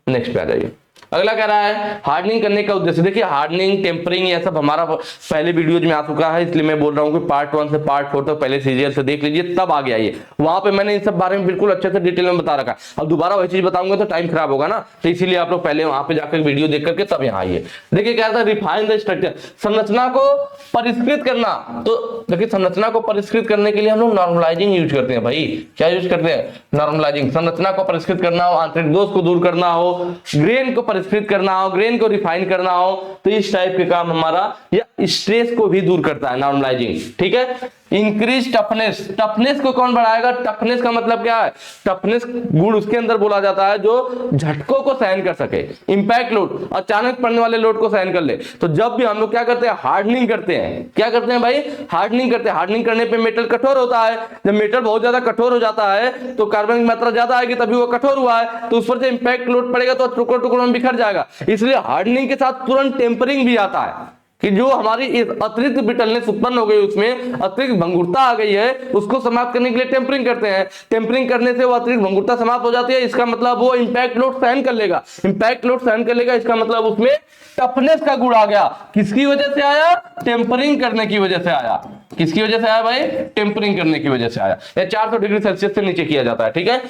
नेक्स्ट पे आ जाइए। अगला कह रहा है हार्डनिंग करने का उद्देश्य। देखिए हार्डनिंग, टेम्परिंग ये सब हमारा पहले वीडियोज में आ चुका है, इसलिए मैं बोल रहा हूँ कि पार्ट 1 से पार्ट 4 तक पहले सीरियल से देख लीजिए, तब आगे आइए। वहां पे मैंने इन सब बारे में बिल्कुल अच्छे से डिटेल में बता रखा। अब दोबारा वही चीज बताऊंगा तो टाइम खराब होगा ना, तो इसीलिए आप लोग पहले वहां पे जाकर वीडियो देख करके तब यहाँ आइए। देखिए क्या था, रिफाइन द स्ट्रक्चर, संरचना को परिष्कृत करना। तो देखिए संरचना को परिष्कृत करने के लिए हम लोग नॉर्मलाइजिंग यूज करते हैं भाई। क्या यूज करते हैं? नॉर्मलाइजिंग। संरचना को परिष्कृत करना हो, आंतरिक दोष को दूर करना हो, ग्रेन को परिष्कृत करना हो, ग्रेन को रिफाइन करना हो, तो इस टाइप के काम हमारा, या स्ट्रेस को भी दूर करता है नॉर्मलाइजिंग। ठीक है। इंक्रीज टफनेस, टफनेस को कौन बढ़ाएगा? टफनेस का मतलब क्या है? टफनेस गुण उसके अंदर बोला जाता है जो झटकों को सहन कर सके, इंपैक्ट लोड, अचानक पड़ने वाले लोड को सहन कर ले। तो जब भी हम लोग क्या करते हैं, हार्डनिंग करते हैं। क्या करते हैं भाई? हार्डनिंग करते हैं। हार्डनिंग करने पे मेटल कठोर होता है। जब मेटल बहुत ज्यादा कठोर हो जाता है तो कार्बन की मात्रा ज्यादा आएगी, तभी वो कठोर हुआ है, तो उस पर से इंपैक्ट लोड पड़ेगा तो टुकड़ों टुकड़ों में बिखर जाएगा। इसलिए हार्डनिंग के साथ तुरंत टेम्परिंग भी आता है कि जो हमारी अतिरिक्त ब्रिटलनेस उत्पन्न हो गई, उसमें अतिरिक्त भंगुरता आ गई है, उसको समाप्त करने के लिए टेम्परिंग करते हैं। टेम्परिंग करने से वो अतिरिक्त भंगुरता समाप्त हो जाती है। इसका मतलब वो इंपैक्ट लोड सहन कर लेगा। इंपैक्ट लोड सहन कर लेगा, इसका मतलब उसमें टफनेस का गुण आ गया। किसकी वजह से आया? टेम्परिंग करने की वजह से आया। किसकी वजह से आया भाई? टेम्परिंग करने की वजह से आया। यह 400 डिग्री सेल्सियस से नीचे किया जाता है। ठीक है।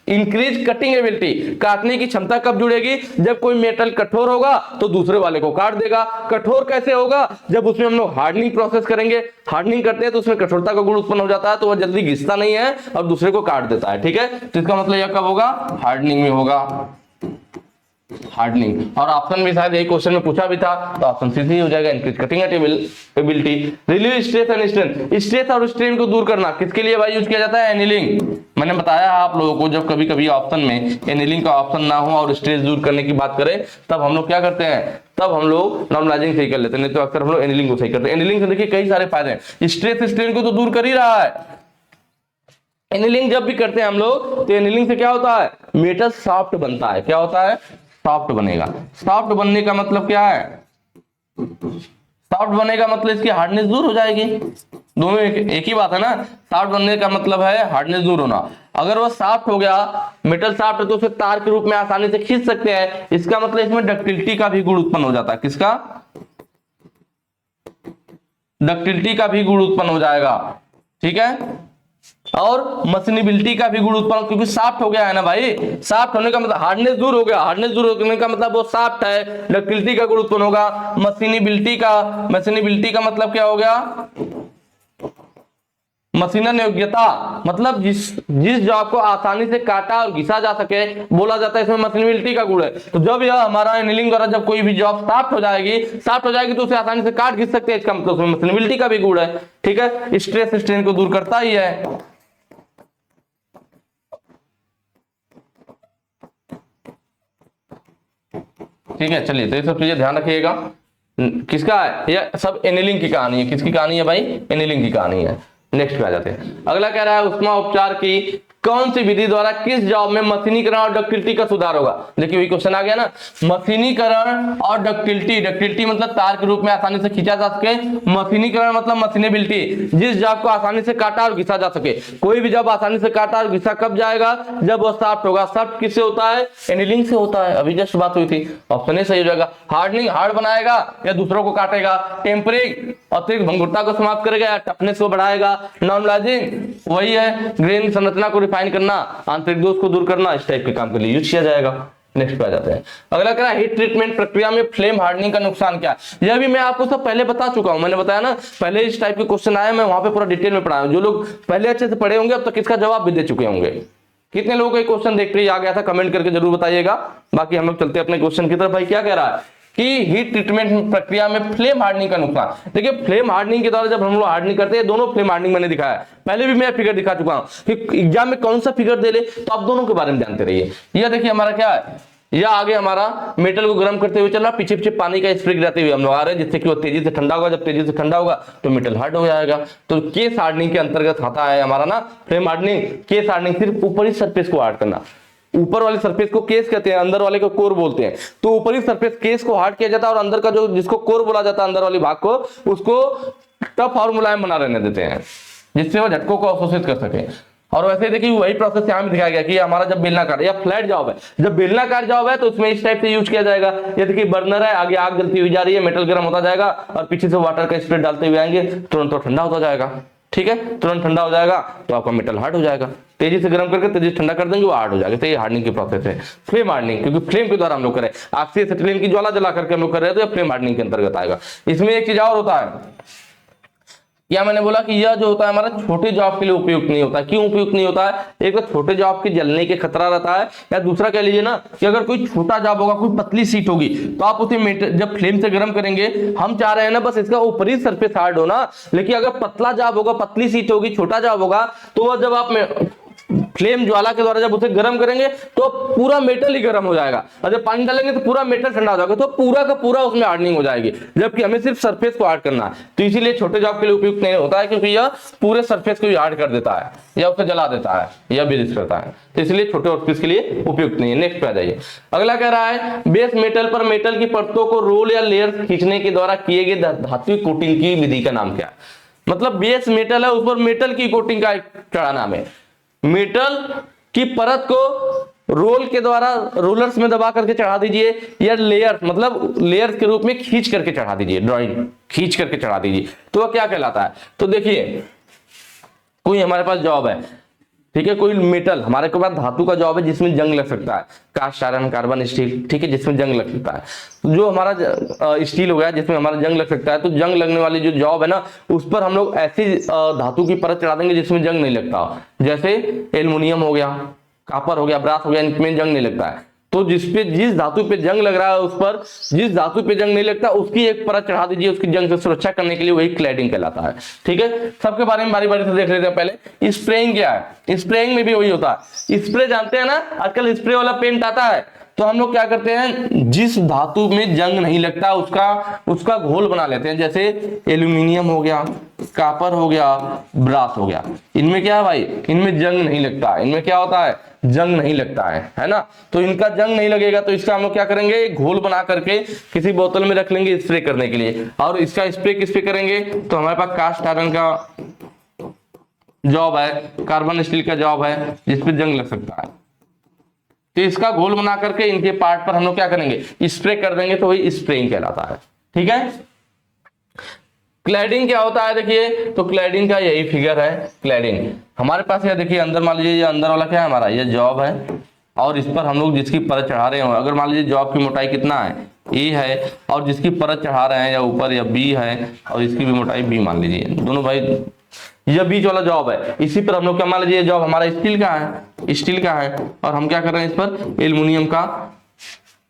इंक्रीज कटिंग एबिलिटी, काटने की क्षमता कब जुड़ेगी? जब कोई मेटल कठोर होगा तो दूसरे वाले को काट देगा। कठोर कैसे होगा? जब उसमें हम लोग हार्डनिंग प्रोसेस करेंगे। हार्डनिंग करते हैं तो उसमें कठोरता का गुण उत्पन्न हो जाता है, तो वह जल्दी घिसता नहीं है और दूसरे को काट देता है। ठीक है। तो इसका मतलब यह कब होगा? हार्डनिंग में होगा। हार्डनिंग। और ऑप्शन में शायद यही क्वेश्चन में पूछा भी था, तो ऑप्शन सी ही हो जाएगा, increase cutting ability. Relieve stress and strain, stress और स्ट्रेन को दूर करना किसके लिए भाई यूज किया जाता है? एनीलिंग। मैंने बताया आप लोगों को, जब कभी कभी ऑप्शन में एनीलिंग का ऑप्शन ना हो और स्ट्रेस दूर करने की बात करें, तब हम लोग क्या करते हैं? तब हम लोग नॉर्मलाइजिंग सही कर लेते हैं, नहीं तो अक्सर हम लोग एनीलिंग को सही करते हैं। एनीलिंग से देखिए कई सारे फायदे हैं, स्ट्रेस स्ट्रेन को तो दूर कर ही रहा है। एनीलिंग जब भी करते हैं हम लोग, तो एनीलिंग से क्या होता है? मेटल सॉफ्ट बनता है। क्या होता है? सॉफ्ट बनेगा। सॉफ्ट बनने का मतलब क्या है? सॉफ्ट बनेगा मतलब इसकी हार्डनेस दूर हो जाएगी। दोनों एक ही बात है ना। सॉफ्ट बनने का मतलब है हार्डनेस दूर होना। अगर वो सॉफ्ट हो गया, मेटल सॉफ्ट है, तो उसे तार के रूप में आसानी से खींच सकते हैं। इसका मतलब इसमें डक्टिलिटी का भी गुण उत्पन्न हो जाता है। किसका? डक्टिलिटी का भी गुण उत्पन्न हो जाएगा। ठीक है। और मशीनेबिलिटी का भी गुण उत्पन्न, क्योंकि सॉफ्ट हो गया है ना भाई। सॉफ्ट होने का मतलब हार्डनेस दूर हो गया। हार्डनेस दूर होने का मतलब वो सॉफ्ट है, डक्टिलिटी का गुण उत्पन्न होगा। मशीनेबिलिटी का मतलब क्या हो गया? मशीनन योग्यता, मतलब जिस जॉब को आसानी से काटा और घिसा जा सके, बोला जाता है इसमें मशीनेबिलिटी का गुण है। तो जब यह हमारा एनीलिंग द्वारा जब कोई भी जॉब सॉफ्ट हो जाएगी तो उसे आसानी से काट घिस सकते हैं, इसका मतलब उसमें मशीनेबिलिटी का भी गुण है। ठीक है। स्ट्रेस स्ट्रेन को दूर करता ही है। ठीक है। चलिए, तो ये सब चीजें ध्यान रखिएगा। किसका है? यह सब एनीलिंग की कहानी है। किसकी कहानी है भाई? एनीलिंग की कहानी है। नेक्स्ट पे आ जाते हैं। अगला कह रहा है उष्मा उपचार की कौन सी विधि द्वारा किस जॉब में मशीनीकरण और डक्टिलिटी का सुधार होगा? देखिए वही क्वेश्चन आ गया ना। मशीनीकरण और डक्टिलिटी, डक्टिलिटी मतलब तार के रूप में आसानी से खींचा जा सके, मशीनीकरण मतलब मशीनेबिलिटी, जिस जॉब को आसानी से काटा और घिसा जा सके। कोई भी जॉब आसानी से काटा और घिसा कब जाएगा? जब वो सॉफ्ट होगा। सॉफ्ट किससे होता है? एनीलिंग से होता है। अभी जस्ट बात हुई थी, ऑप्शन ए सही हो जाएगा। हार्डनिंग हार्ड बनाएगा या दूसरों को काटेगा। टेम्परिंग अतिरिक्त भंगुरता को समाप्त करेगा या टफनेस को बढ़ाएगा। नॉर्मलाइजिंग वही है, ग्रेन संरचना को रिफाइन करना, आंतरिक दोष को दूर करना, इस टाइप के काम के लिए यूज किया जाएगा। नेक्स्ट पे आ जाते हैं। अगला क्या है? हीट ट्रीटमेंट प्रक्रिया में फ्लेम हार्डनिंग का नुकसान क्या है? यह भी मैं आपको सब पहले बता चुका हूं। मैंने बताया ना, पहले इस टाइप के क्वेश्चन आए, मैं वहां पे पूरा डिटेल में पढ़ाया। जो लोग पहले अच्छे से पढ़े होंगे अब तक इसका जवाब भी दे चुके होंगे। कितने लोगों को क्वेश्चन देखते ही आ गया था? कमेंट करके जरूर बताइएगा। बाकी हम लोग चलते हैं अपने क्वेश्चन की तरफ। भाई क्या कह रहा है कि हीट ट्रीटमेंट प्रक्रिया में फ्लेम हार्डनिंग का नुकसान। देखिए फ्लेम हार्डनिंग के द्वारा जब हम लोग हार्डनिंग करते हैं, दोनों फ्लेम हार्डनिंग मैंने दिखाया है, पहले भी मैं फिगर दिखा चुका हूं कि एग्जाम में कौन सा फिगर दे ले, तो आप दोनों के बारे में जानते रहिए। यह देखिए हमारा क्या है, यह आगे हमारा मेटल को गर्म करते हुए चल रहा, पीछे पीछे पानी का स्प्रे गिराते हुए हम लोग आ रहे हैं, जिससे कि वो तेजी से ठंडा होगा। जब तेजी से ठंडा होगा तो मेटल हार्ड हो जाएगा। तो केस हार्डनिंग के अंतर्गत आता है हमारा ना फ्लेम हार्डनिंग। केस हार्डनिंग सिर्फ ऊपरी सरफेस को हार्ड करना। ऊपर वाले सरफेस को केस कहते हैं, अंदर वाले को कोर बोलते हैं। तो ऊपरी सरफेस केस को हार्ड किया जाता है और अंदर का जो जिसको कोर बोला जाता है, अंदर वाले भाग को, उसको टफ और मुलायम बना रहने देते हैं, जिससे वो झटकों को अवशोषित कर सके। और वैसे देखिए वही प्रोसेस यहाँ भी दिखाया गया कि हमारा जब बेलनाकार या फ्लैट जॉब है, जब बेलनाकार जॉब है तो उसमें इस टाइप से यूज किया जाएगा। ये देखिए बर्नर है, आगे आग जलती हुई जा रही है, मेटल गर्म होता जाएगा और पीछे से वाटर का स्प्रे डालते हुए आएंगे, तुरंत तो ठंडा होता जाएगा। ठीक है, तुरंत ठंडा हो जाएगा तो आपका मेटल हार्ड हो जाएगा। तेजी से गर्म करके तेजी से ठंडा कर देंगे वो हार्ड हो जाएगा। तो ये हार्डनिंग की प्रोसेस है, फ्लेम हार्डनिंग, क्योंकि फ्लेम के द्वारा हम लोग करें, आग से एसिटिलीन की ज्वाला जला करके हम लोग कर रहे हैं, तो ये फ्लेम हार्डनिंग के अंतर्गत आएगा। इसमें एक चीज और होता है, या मैंने बोला कि यह जो होता है हमारा छोटे जॉब के लिए उपयुक्त नहीं होता है। क्यों उपयुक्त नहीं होता है? एक तो छोटे जॉब के जलने के खतरा रहता है, या दूसरा कह लीजिए ना कि अगर कोई छोटा जॉब होगा, कोई पतली सीट होगी, तो आप उसे जब फ्लेम से गर्म करेंगे, हम चाह रहे हैं ना बस इसका ऊपरी सरफेस हार्ड होना, लेकिन अगर पतला जॉब होगा, पतली सीट होगी, छोटा जॉब होगा, तो वह जब आप फ्लेम ज्वाला के द्वारा जब उसे गर्म करेंगे तो पूरा मेटल ही गर्म हो जाएगा, और जब पानी डालेंगे तो पूरा मेटल ठंडा हो जाएगा, तो पूरा का पूरा उसमें हार्डनिंग हो जाएगी। जबकि हमें सिर्फ सरफेस को हार्ड करना है, तो इसीलिए छोटे जॉब के लिए उपयुक्त नहीं होता है, क्योंकि यह पूरे सरफेस को हार्ड कर देता है या उसे जला देता है या ब्रीज करता है, तो इसलिए छोटे वर्कपीस के लिए उपयुक्त नहीं है। नेक्स्ट पे आ जाइए। अगला कह रहा है बेस मेटल पर मेटल की परतों को रोल या लेयर खींचने के द्वारा किए गए धात्विक कोटिंग की विधि का नाम क्या है? मतलब बेस मेटल है, उस पर मेटल की कोटिंग का क्या नाम है? मेटल की परत को रोल के द्वारा रोलर्स में दबा करके चढ़ा दीजिए, या लेयर मतलब लेयर के रूप में खींच करके चढ़ा दीजिए, ड्राइंग खींच करके चढ़ा दीजिए, तो वह क्या कहलाता है? तो देखिए कोई हमारे पास जॉब है, ठीक है, कोई मेटल हमारे के पास धातु का जॉब है जिसमें जंग लग सकता है, कास्ट आयरन कार्बन स्टील, ठीक है, जिसमें जंग लग सकता है। जो हमारा स्टील हो गया जिसमें हमारा जंग लग सकता है, तो जंग लगने वाली जो जॉब है ना, उस पर हम लोग ऐसी धातु की परत चढ़ा देंगे जिसमें जंग नहीं लगता, जैसे एल्युमिनियम हो गया, कापर हो गया, ब्रास हो गया, इनमें जंग नहीं लगता है। तो जिस धातु पे जंग लग रहा है, उस पर जिस धातु पे जंग नहीं लगता उसकी एक परत चढ़ा दीजिए, उसकी जंग से सुरक्षा करने के लिए, वही क्लैडिंग कहलाता है। ठीक है, सबके बारे में बारी बारी से देख लेते हैं। पहले स्प्रेइंग क्या है? स्प्रेइंग में भी वही होता है। स्प्रे जानते हैं ना, आजकल स्प्रे वाला पेंट आता है, तो हम लोग क्या करते हैं, जिस धातु में जंग नहीं लगता उसका घोल बना लेते हैं, जैसे एल्यूमिनियम हो गया, कापर हो गया, ब्रास हो गया। इनमें क्या है भाई, इनमें जंग नहीं लगता, इनमें क्या होता है, जंग नहीं लगता है ना। तो इनका जंग नहीं लगेगा, तो इसका हम लोग क्या करेंगे, घोल बना करके किसी बोतल में रख लेंगे स्प्रे करने के लिए। और इसका स्प्रे किस पे करेंगे, तो हमारे पास कास्ट आयरन का जॉब है, कार्बन स्टील का जॉब है जिसपे जंग लग सकता है, तो इसका घोल बना करके इनके पार्ट पर हम लोग क्या करेंगे, स्प्रे कर देंगे, तो वही स्प्रेइंग कहलाता है। ठीक है, क्लैडिंग क्या होता है? देखिए, तो क्लैडिंग का यही फिगर है। क्लैडिंग हमारे पास है, देखिए अंदर मान लीजिए, ये अंदर वाला क्या है हमारा, ये जॉब है, और इस पर हम लोग जिसकी परत चढ़ा रहे हो, अगर मान लीजिए जॉब की मोटाई कितना है, ए है, और जिसकी परत चढ़ा रहे हैं या ऊपर या बी है, और इसकी भी मोटाई बी मान लीजिए, दोनों भाई यह बीच वाला जॉब है, इसी पर हम लोग क्या मान लीजिए, जॉब हमारा स्टील का है, स्टील का है, और हम क्या कर रहे हैं इस पर एल्युमिनियम का।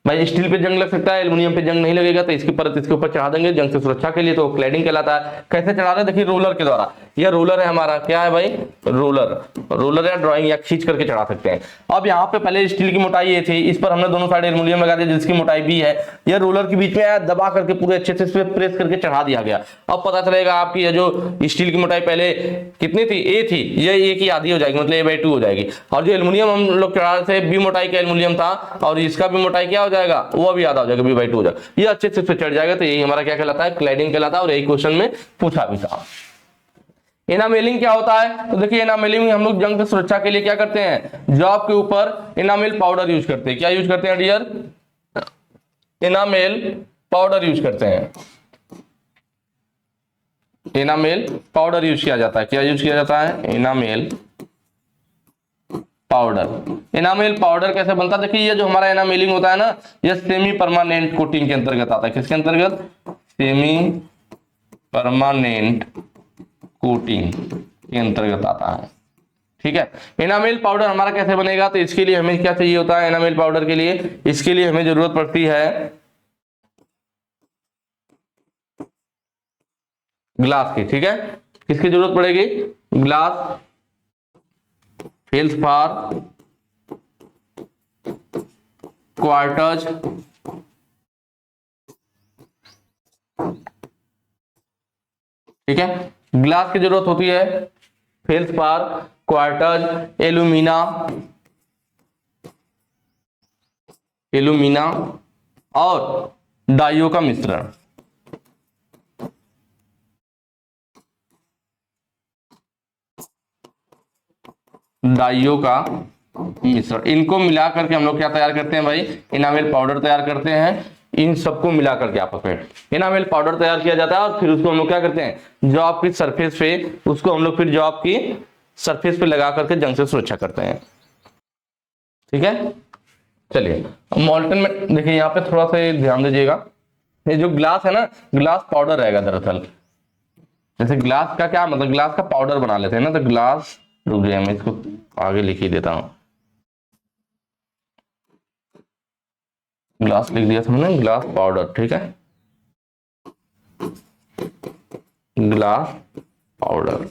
भाई स्टील पे जंग लग सकता है, एल्युमिनियम पे जंग नहीं लगेगा, तो इसकी परत इसके ऊपर चढ़ा देंगे जंग से सुरक्षा के लिए, तो क्लैडिंग कहलाता है। कैसे चढ़ा रहे हैं, देखिए रोलर के द्वारा। यह रोलर है हमारा, क्या है भाई, रोलर या ड्राइंग या खींच करके चढ़ा सकते हैं। अब यहाँ पे पहले स्टील की मोटाई ये थी, इस पर हमने दोनों साइड एल्युमिनियम लगा दिया जिसकी मोटाई बी है, यह रोलर के बीच में दबा करके पूरे अच्छे से इस पे प्रेस करके चढ़ा दिया गया। अब पता चलेगा आपकी ये जो स्टील की मोटाई पहले कितनी थी, ए थी, ये ए की आधी हो जाएगी, मतलब A/2 हो जाएगी, और जो एल्युमिनियम हम लोग चढ़ा रहे थे बी मोटाई का एल्युमिनियम था, और इसका भी मोटाई क्या हो जाएगा, वो भी आधा हो जाएगा, B/2 हो जाएगा, ये अच्छे से चढ़ जाएगा। तो यही हमारा क्या कहलाता है, क्लैडिंग कहलाता है, और यही क्वेश्चन में पूछा भी था। इनामेलिंग क्या होता है, तो देखिए इनामेलिंग में हम लोग जंग से सुरक्षा के लिए क्या करते हैं, जॉब के ऊपर इनामेल पाउडर यूज करते हैं। क्या यूज करते हैं डियर, इनामेल पाउडर यूज करते हैं, इनामेल पाउडर यूज किया जाता है। क्या यूज किया जाता है, इनामेल पाउडर। इनामेल पाउडर कैसे बनता है, देखिए ये जो हमारा इनामेलिंग होता है ना, ये सेमी परमानेंट कोटिंग के अंतर्गत आता है। किसके अंतर्गत, सेमी परमानेंट कोटिंग के अंतर्गत आता है। ठीक है, इनामेल पाउडर हमारा कैसे बनेगा, तो इसके लिए हमें क्या चाहिए होता है, इनामेल पाउडर के लिए, इसके लिए हमें जरूरत पड़ती है ग्लास की। ठीक है, किसकी जरूरत पड़ेगी, ग्लास, फेल्सपार, क्वार्टज, ठीक है, ग्लास की जरूरत होती है, फेल्सपार, क्वार्टज, एल्यूमिना और डाइयों का मिश्रण। डाइयों का मिश्रण, इनको मिला करके हम लोग क्या तैयार करते हैं भाई, इनामेल पाउडर तैयार करते हैं। इन सबको मिला करके आपस में इनामेल पाउडर तैयार किया जाता है और फिर उसको हम लोग क्या करते हैं, जो आपकी सरफेस पे, उसको हम लोग फिर जो आपकी सरफेस पे लगा करके जंग से सुरक्षा करते हैं। ठीक है, चलिए मॉल्टन में देखिए, यहाँ पे थोड़ा सा ध्यान दीजिएगा, ये जो ग्लास है ना, ग्लास पाउडर रहेगा दरअसल। जैसे ग्लास का क्या मतलब, ग्लास का पाउडर बना लेते हैं ना, तो ग्लास, रुक जाइए मैं इसको आगे लिख ही देता हूं, ग्लास लिख दिया था हमने, ग्लास पाउडर। ठीक है, ग्लास पाउडर।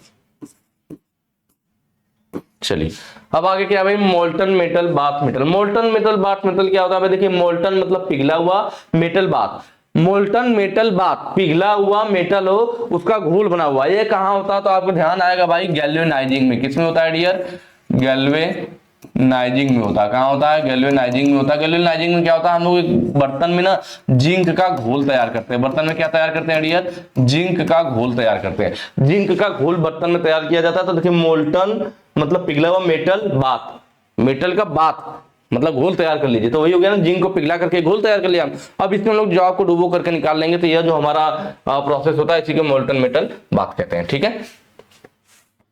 चलिए अब आगे क्या भाई, molten metal bath metal. Molten metal bath metal क्या होता है भाई, देखिए मोल्टन मतलब पिघला हुआ, metal bath, molten metal bath, पिघला हुआ मेटल हो उसका घोल बना हुआ। ये कहाँ होता है तो आपको ध्यान आएगा भाई, गैल्वेनाइजिंग में। किसमें होता है डियर, गैल्वेनाइजिंग में होता है। कहाँ होता है, गैल्वेनाइजिंग में होता है। गैल्वेनाइजिंग में क्या होता है, हम लोग एक बर्तन में ना जिंक का घोल तैयार करते हैं। बर्तन में क्या तैयार करते हैं डियर, जिंक का घोल तैयार करते हैं। जिंक का घोल बर्तन में तैयार किया जाता है। तो देखिए मोल्टन मतलब पिघला हुआ मेटल बाथ, मेटल का बाथ मतलब घोल तैयार कर लीजिए, तो वही हो गया ना, जिंक को पिघला करके घोल तैयार कर लिया। अब इसमें हम लोग जॉब को डुबो करके निकाल लेंगे, तो यह जो हमारा प्रोसेस होता है इसी को मोल्टन मेटल बाथ कहते हैं। ठीक है,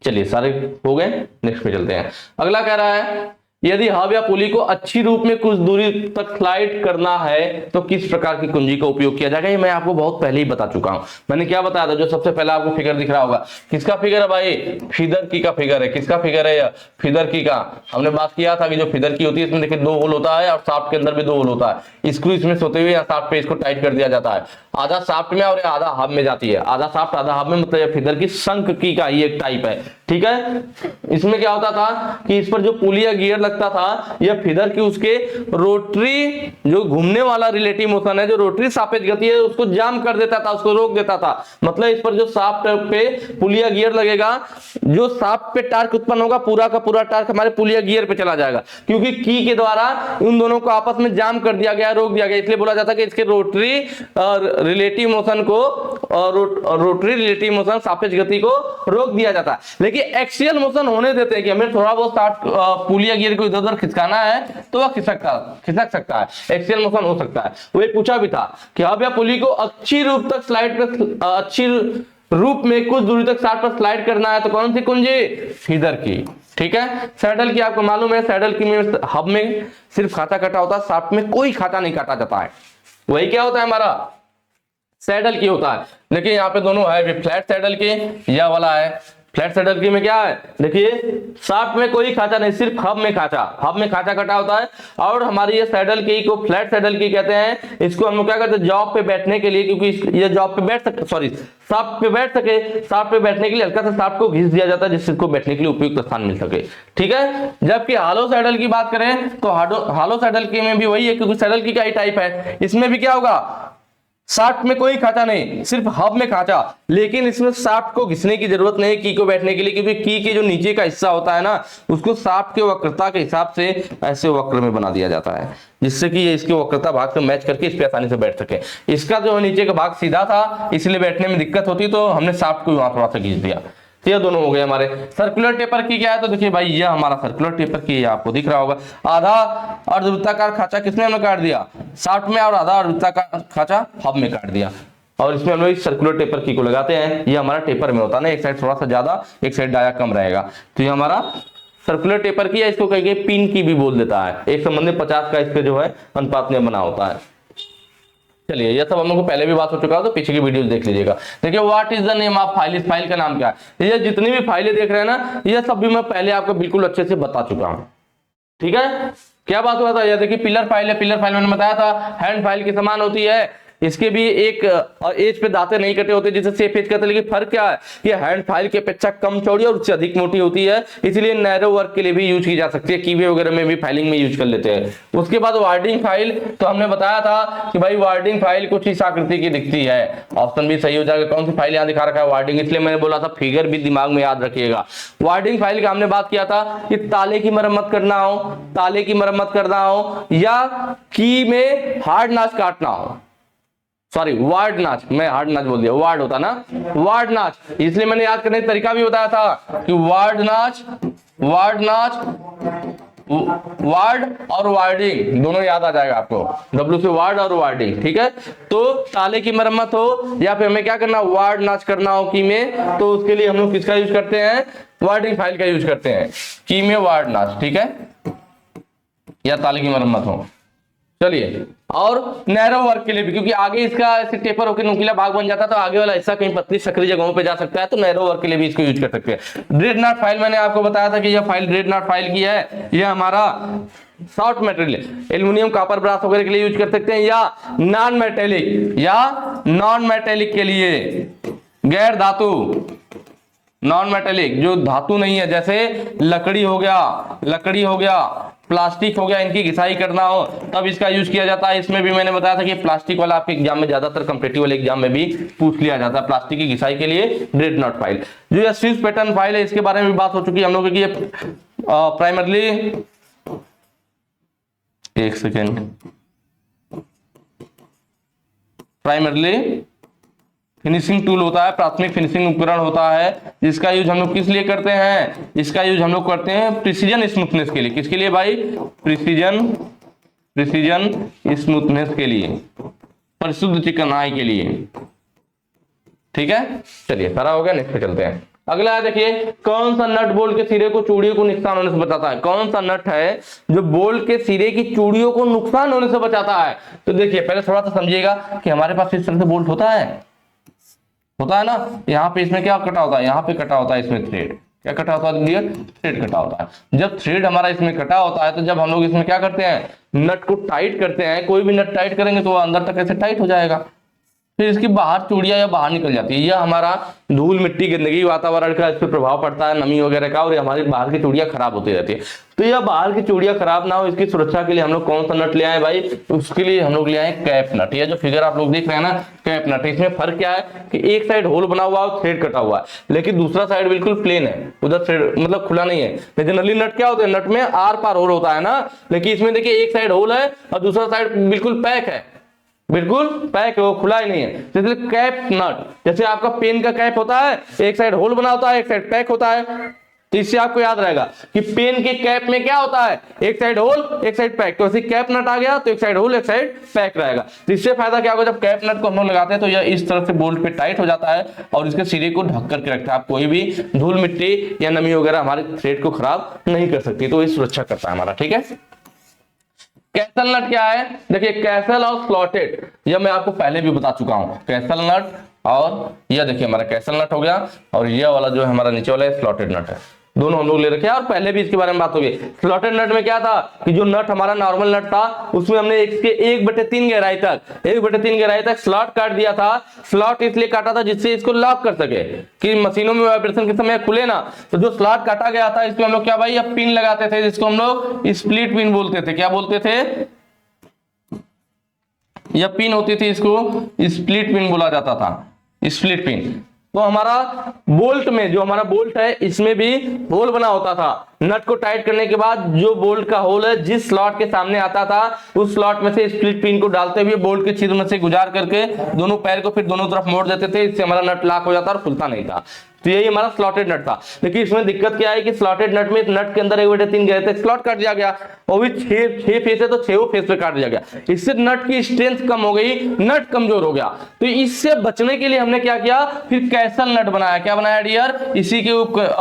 चलिए सारे हो गए, नेक्स्ट पे चलते हैं। अगला कह रहा है, यदि हब या पुली को अच्छी रूप में कुछ दूरी तक स्लाइड करना है तो किस प्रकार की कुंजी का उपयोग किया जाएगा। ये मैं आपको बहुत पहले ही बता चुका हूं। मैंने क्या बताया था, जो सबसे पहले आपको फिगर दिख रहा होगा, किसका फिगर है भाई, फीदर की का फिगर है। किसका फिगर है, फीदर की का। हमने बात किया था कि जो फीदर की होती है इसमें देखिए 2 होल होता है और शाफ्ट के अंदर भी 2 होल होता है। स्क्रू इसमें सोते हुए शाफ्ट पे इसको टाइट कर दिया जाता है, आधा शाफ्ट में और आधा हब में जाती है। आधा शाफ्ट आधा हब में, मतलब फीदर की शंख की का ही एक टाइप है। ठीक है, इसमें क्या होता था कि इस पर जो पुली या गियर लगता था, यह फीदर की उसके रोटरी जो घूमने वाला रिलेटिव मोशन है, जो रोटरी सापेक्ष गति है, उसको जाम कर देता था, उसको रोक देता था। मतलब इस पर जो शाफ्ट पे पुली या गियर लगेगा, जो शाफ्ट पे टार्क उत्पन्न होगा पूरा का पूरा टार्क हमारे पुली या गियर पे चला जाएगा, क्योंकि की के द्वारा उन दोनों को आपस में जाम कर दिया गया, रोक दिया गया। इसलिए बोला जाता है कि इसके रोटरी रिलेटिव मोशन को, रोटरी रिलेटिव मोशन सापेक्ष गति को रोक दिया जाता है। लेकिन एक्सियल मोशन होने देते हैं कि हमें थोड़ा बहुत पुली या गियर को इधर उधर खिसकाना है तो वह खिसक सकता है, एक्सियल मोशन हो सकता है। वो पूछा भी था कि हब या पुली को अच्छी रूप तक स्लाइड कर, अच्छी रूप में कुछ दूरी तक शाफ्ट पर स्लाइड करना है तो कौन सी कुंजी, फीदर की। ठीक है, सैडल की आपको मालूम है, सैडल की में हब में सिर्फ खाचा कटा होता है, शाफ्ट में कोई खाचा नहीं काटा जाता है। वही क्या होता है हमारा, सैडल की होता है। देखिए यहाँ पे दोनों है, फ्लैट सैडल की, यह वाला है फ्लैट सैडल की में क्या है, देखिए शाफ्ट में कोई खाचा नहीं, सिर्फ हब में खाचा कटा होता है। और हमारी ये सैडल की को फ्लैट सैडल की कहते हैं। इसको हम लोग क्या करते हैं, जॉब पे बैठने के लिए, क्योंकि ये जॉब पे बैठ सके, सॉरी शाफ्ट पे बैठ सके, शाफ्ट पे बैठने के लिए हल्का सा शाफ्ट को घिस दिया जाता है, जिससे इसको बैठने के लिए उपयुक्त स्थान मिल सके। ठीक है, जबकि हालो सैडल की बात करें तो हालो सैडल की में भी वही है, क्योंकि सैडल की का ही टाइप है। इसमें भी क्या होगा, शाफ्ट में कोई खाचा नहीं, सिर्फ हब में खाचा। लेकिन इसमें शाफ्ट को घिसने की जरूरत नहीं की को बैठने के लिए, क्योंकि की के जो नीचे का हिस्सा होता है ना, उसको शाफ्ट के वक्रता के हिसाब से ऐसे वक्र में बना दिया जाता है, जिससे कि ये इसके वक्रता भाग से मैच करके इस पे आसानी से बैठ सके। इसका जो नीचे का भाग सीधा था, इसलिए बैठने में दिक्कत होती, तो हमने शाफ्ट को वहां थोड़ा सा घिस दिया। तो ये दोनों हो गए हमारे। सर्कुलर टेपर की क्या है, तो देखिए भाई ये हमारा सर्कुलर टेपर की आपको दिख रहा होगा, आधा अर्धवृत्ताकार खाचा किसने हमने काट दिया, शाफ्ट में, और आधा अर्धवृत्ताकार खाचा हब में काट दिया। और इसमें हम लोग सर्कुलर टेपर की को लगाते हैं। ये हमारा टेपर में होता है ना, एक साइड थोड़ा सा ज्यादा, एक साइड डाया कम रहेगा, तो ये हमारा सर्कुलर टेपर की है। इसको कहीं पिन की भी बोल देता है, 1:50 का इसके जो है अनुपात में बना होता है। चलिए ये सब हम लोग को पहले भी बात हो चुका है, तो पीछे की वीडियो देख लीजिएगा। देखिए what is the name of file, इस फाइल का नाम क्या है। ये जितनी भी फाइलें देख रहे हैं ना, ये सब भी मैं पहले आपको बिल्कुल अच्छे से बता चुका हूं। ठीक है, क्या बात हुआ था, ये देखिए पिलर फाइल है। पिलर फाइल मैंने बताया था हैंड फाइल के समान होती है, इसके भी एक एज पे दांते नहीं कटे होते, जिसे सेफ एज कहते हैं। लेकिन फर्क क्या है, ये हैंड फाइल की अपेक्षा कम चौड़ी और उससे अधिक मोटी होती है, इसलिए नैरो वर्क के लिए भी यूज की जा सकती है, कीवे वगैरह में भी फाइलिंग में यूज कर लेते हैं। उसके बाद वार्डिंग फाइल, तो हमने बताया था कि भाई वार्डिंग फाइल कुछ इस आकृति की दिखती है। ऑप्शन भी सही हो जाएगा। कौन सी फाइल यहाँ दिखा रखा है, वार्डिंग, इसलिए मैंने बोला था फिगर भी दिमाग में याद रखिएगा। वार्डिंग फाइल का हमने बात किया था कि ताले की मरम्मत करना हो, ताले की मरम्मत करना हो, या की में हार्ड नाच काटना हो, सॉरी वार्ड नाच, मैं हार्ड नाच बोल दिया, वार्ड होता ना, वार्ड नाच, इसलिए मैंने याद करने का तरीका भी बताया था कि वार्ड नाच, वार्ड नाच, वार्ड और वार्डिंग दोनों याद आ जाएगा आपको, डब्ल्यू से वार्ड और वार्डिंग, ठीक है। तो ताले की मरम्मत हो या फिर हमें क्या करना, वार्ड नाच करना हो की में, तो उसके लिए हम लोग किसका यूज करते हैं, वार्डिंग फाइल का यूज करते हैं, की में वार्ड नाच, ठीक है, या ताले की मरम्मत हो। चलिए, और नैरो वर्क के लिए भी, क्योंकि आगे इसका ऐसे टेपर होकर नुकीला भाग बन जाता है, तो आगे वाला हिस्सा कहीं पतली सकरी जगहों पे जा सकता है, तो नैरो वर्क के लिए भी इसको यूज कर सकते हैं। ड्रेडनॉट फाइल मैंने आपको बताया था कि यह फाइल ड्रेडनॉट फाइल की है, यह हमारा soft material aluminium copper brass वगैरह के लिए यूज कर सकते हैं, या नॉन मेटेलिक, या नॉन मेटेलिक के लिए गैर धातु, नॉन मेटेलिक जो धातु नहीं है, जैसे लकड़ी हो गया, प्लास्टिक हो गया, इनकी घिसाई करना हो तब इसका यूज किया जाता है। इसमें भी मैंने बताया था कि प्लास्टिक वाला आपके एग्जाम में ज्यादातर कॉम्पिटिटिव वाले एग्जाम में भी पूछ लिया जाता है, प्लास्टिक की घिसाई के लिए ड्रेडनॉट फाइल। जो ये स्विस पैटर्न फाइल है, इसके बारे में भी बात हो चुकी है हम लोगों की। ये प्राइमरली, एक सेकेंड, प्राइमरली फिनिशिंग टूल होता है, प्राथमिक फिनिशिंग उपकरण होता है, जिसका यूज हम लोग किस लिए करते हैं, इसका यूज हम लोग करते हैं प्रिसीजन स्मूथनेस के लिए। किसके लिए भाई, प्रिसीजन स्मूथनेस के लिए, परिशुद्ध चिकनाई के लिए, ठीक है। चलिए, सारा हो गया, नेक्स्ट पे चलते हैं। अगला है, देखिए, कौन सा नट बोल्ट के सिरे को चूड़ियों को नुकसान होने से बचाता है। कौन सा नट है जो बोल्ट के सिरे की चूड़ियों को नुकसान होने से बचाता है। तो देखिए, पहले थोड़ा सा समझिएगा कि हमारे पास इस तरह से बोल्ट होता है ना, यहाँ पे इसमें क्या कटा होता है, यहाँ पे कटा होता है इसमें थ्रेड, क्या कटा होता है डियर, थ्रेड कटा होता है। जब थ्रेड हमारा इसमें कटा होता है, तो जब हम लोग इसमें क्या करते हैं, नट को टाइट करते हैं, कोई भी नट टाइट करेंगे तो वो अंदर तक ऐसे टाइट हो जाएगा, फिर इसकी बाहर चूड़ियां या बाहर निकल जाती है। यह हमारा धूल मिट्टी गंदगी वातावरण का इस पर प्रभाव पड़ता है, नमी वगैरह का, और हमारी बाहर की चूड़ियां खराब होती रहती है। तो यह बाहर की चूड़ियां खराब ना हो, इसकी सुरक्षा के लिए हम लोग कौन सा नट ले आए भाई, उसके लिए हम लोग ले आए कैप नट। यह जो फिगर आप लोग देख रहे हैं ना, कैप नट, इसमें फर्क क्या है कि एक साइड होल बना हुआ है, थ्रेड कटा हुआ है, लेकिन दूसरा साइड बिल्कुल प्लेन है, उधर थ्रेड मतलब खुला नहीं है। जनरली नट क्या होता है, नट में आर पार होल होता है ना, लेकिन इसमें देखिए एक साइड होल है और दूसरा साइड बिल्कुल पैक है, बिल्कुल पैक है, वो खुला ही नहीं है। जैसे कैप नट, जैसे आपका पेन का कैप होता है, एक साइड होल बना होता है, एक साइड पैक होता है, तो इससे आपको याद रहेगा कि पेन के कैप में क्या होता है, एक साइड होल एक साइड पैक। तो ऐसे कैप नट आ गया तो एक साइड होल एक साइड पैक रहेगा। तो इससे फायदा क्या होगा, जब कैप नट को हम लोग लगाते हैं तो यह इस तरह से बोल्ट पे टाइट हो जाता है और इसके सिरे को ढक करके रखता है। आप कोई भी धूल मिट्टी या नमी वगैरह हमारे थ्रेड को खराब नहीं कर सकती, तो ये सुरक्षा करता है हमारा, ठीक है। कैसल नट क्या है, देखिए कैसल और स्लॉटेड, यह मैं आपको पहले भी बता चुका हूं। कैसल नट, और यह देखिए हमारा कैसल नट हो गया, और यह वाला जो है हमारा नीचे वाला स्लॉटेड नट है, दोनों हम लोग ले रखे हैं, और पहले भी इसके बारे में बात होगी। स्लॉटेड नट में क्या था कि जो नट हमारा नॉर्मल नट था, उसमें हमने इसके 1/3 गहराई तक स्लॉट काट दिया था। स्लॉट इसलिए काटा था जिससे इसको लॉक कर सके कि मशीनों में वाइब्रेशन के समय खुले ना। तो जो स्लॉट काटा गया था, इसमें हम लोग क्या भाई, अब पिन लगाते थे, जिसको हम लोग स्प्लिट पिन बोलते थे। क्या बोलते थे, यह पिन होती थी, इसको स्प्लिट पिन बोला जाता था, स्प्लिट पिन। तो हमारा बोल्ट में, जो हमारा बोल्ट है, इसमें भी होल बना होता था। नट को टाइट करने के बाद जो बोल्ट का होल है, जिस स्लॉट के सामने आता था, उस स्लॉट में से स्प्लिट पिन को डालते हुए बोल्ट के छिद्र में से गुजार करके दोनों पैर को फिर दोनों तरफ मोड़ देते थे। इससे हमारा नट लॉक हो जाता और खुलता नहीं था। तो यही हमारा स्लॉटेड नट था। लेकिन इसमें दिक्कत क्या है कि स्लॉटेड नट में नट के अंदर 1/3 गहराई तक स्लॉट काट दिया गया, वो भी 6 फेस है तो 6 फेस पे काट दिया गया। इससे नट की स्ट्रेंथ कम हो गई, नट कमजोर हो गया। तो इससे बचने के लिए हमने क्या किया, फिर कैसल नट बनाया। क्या बनाया डियर, इसी के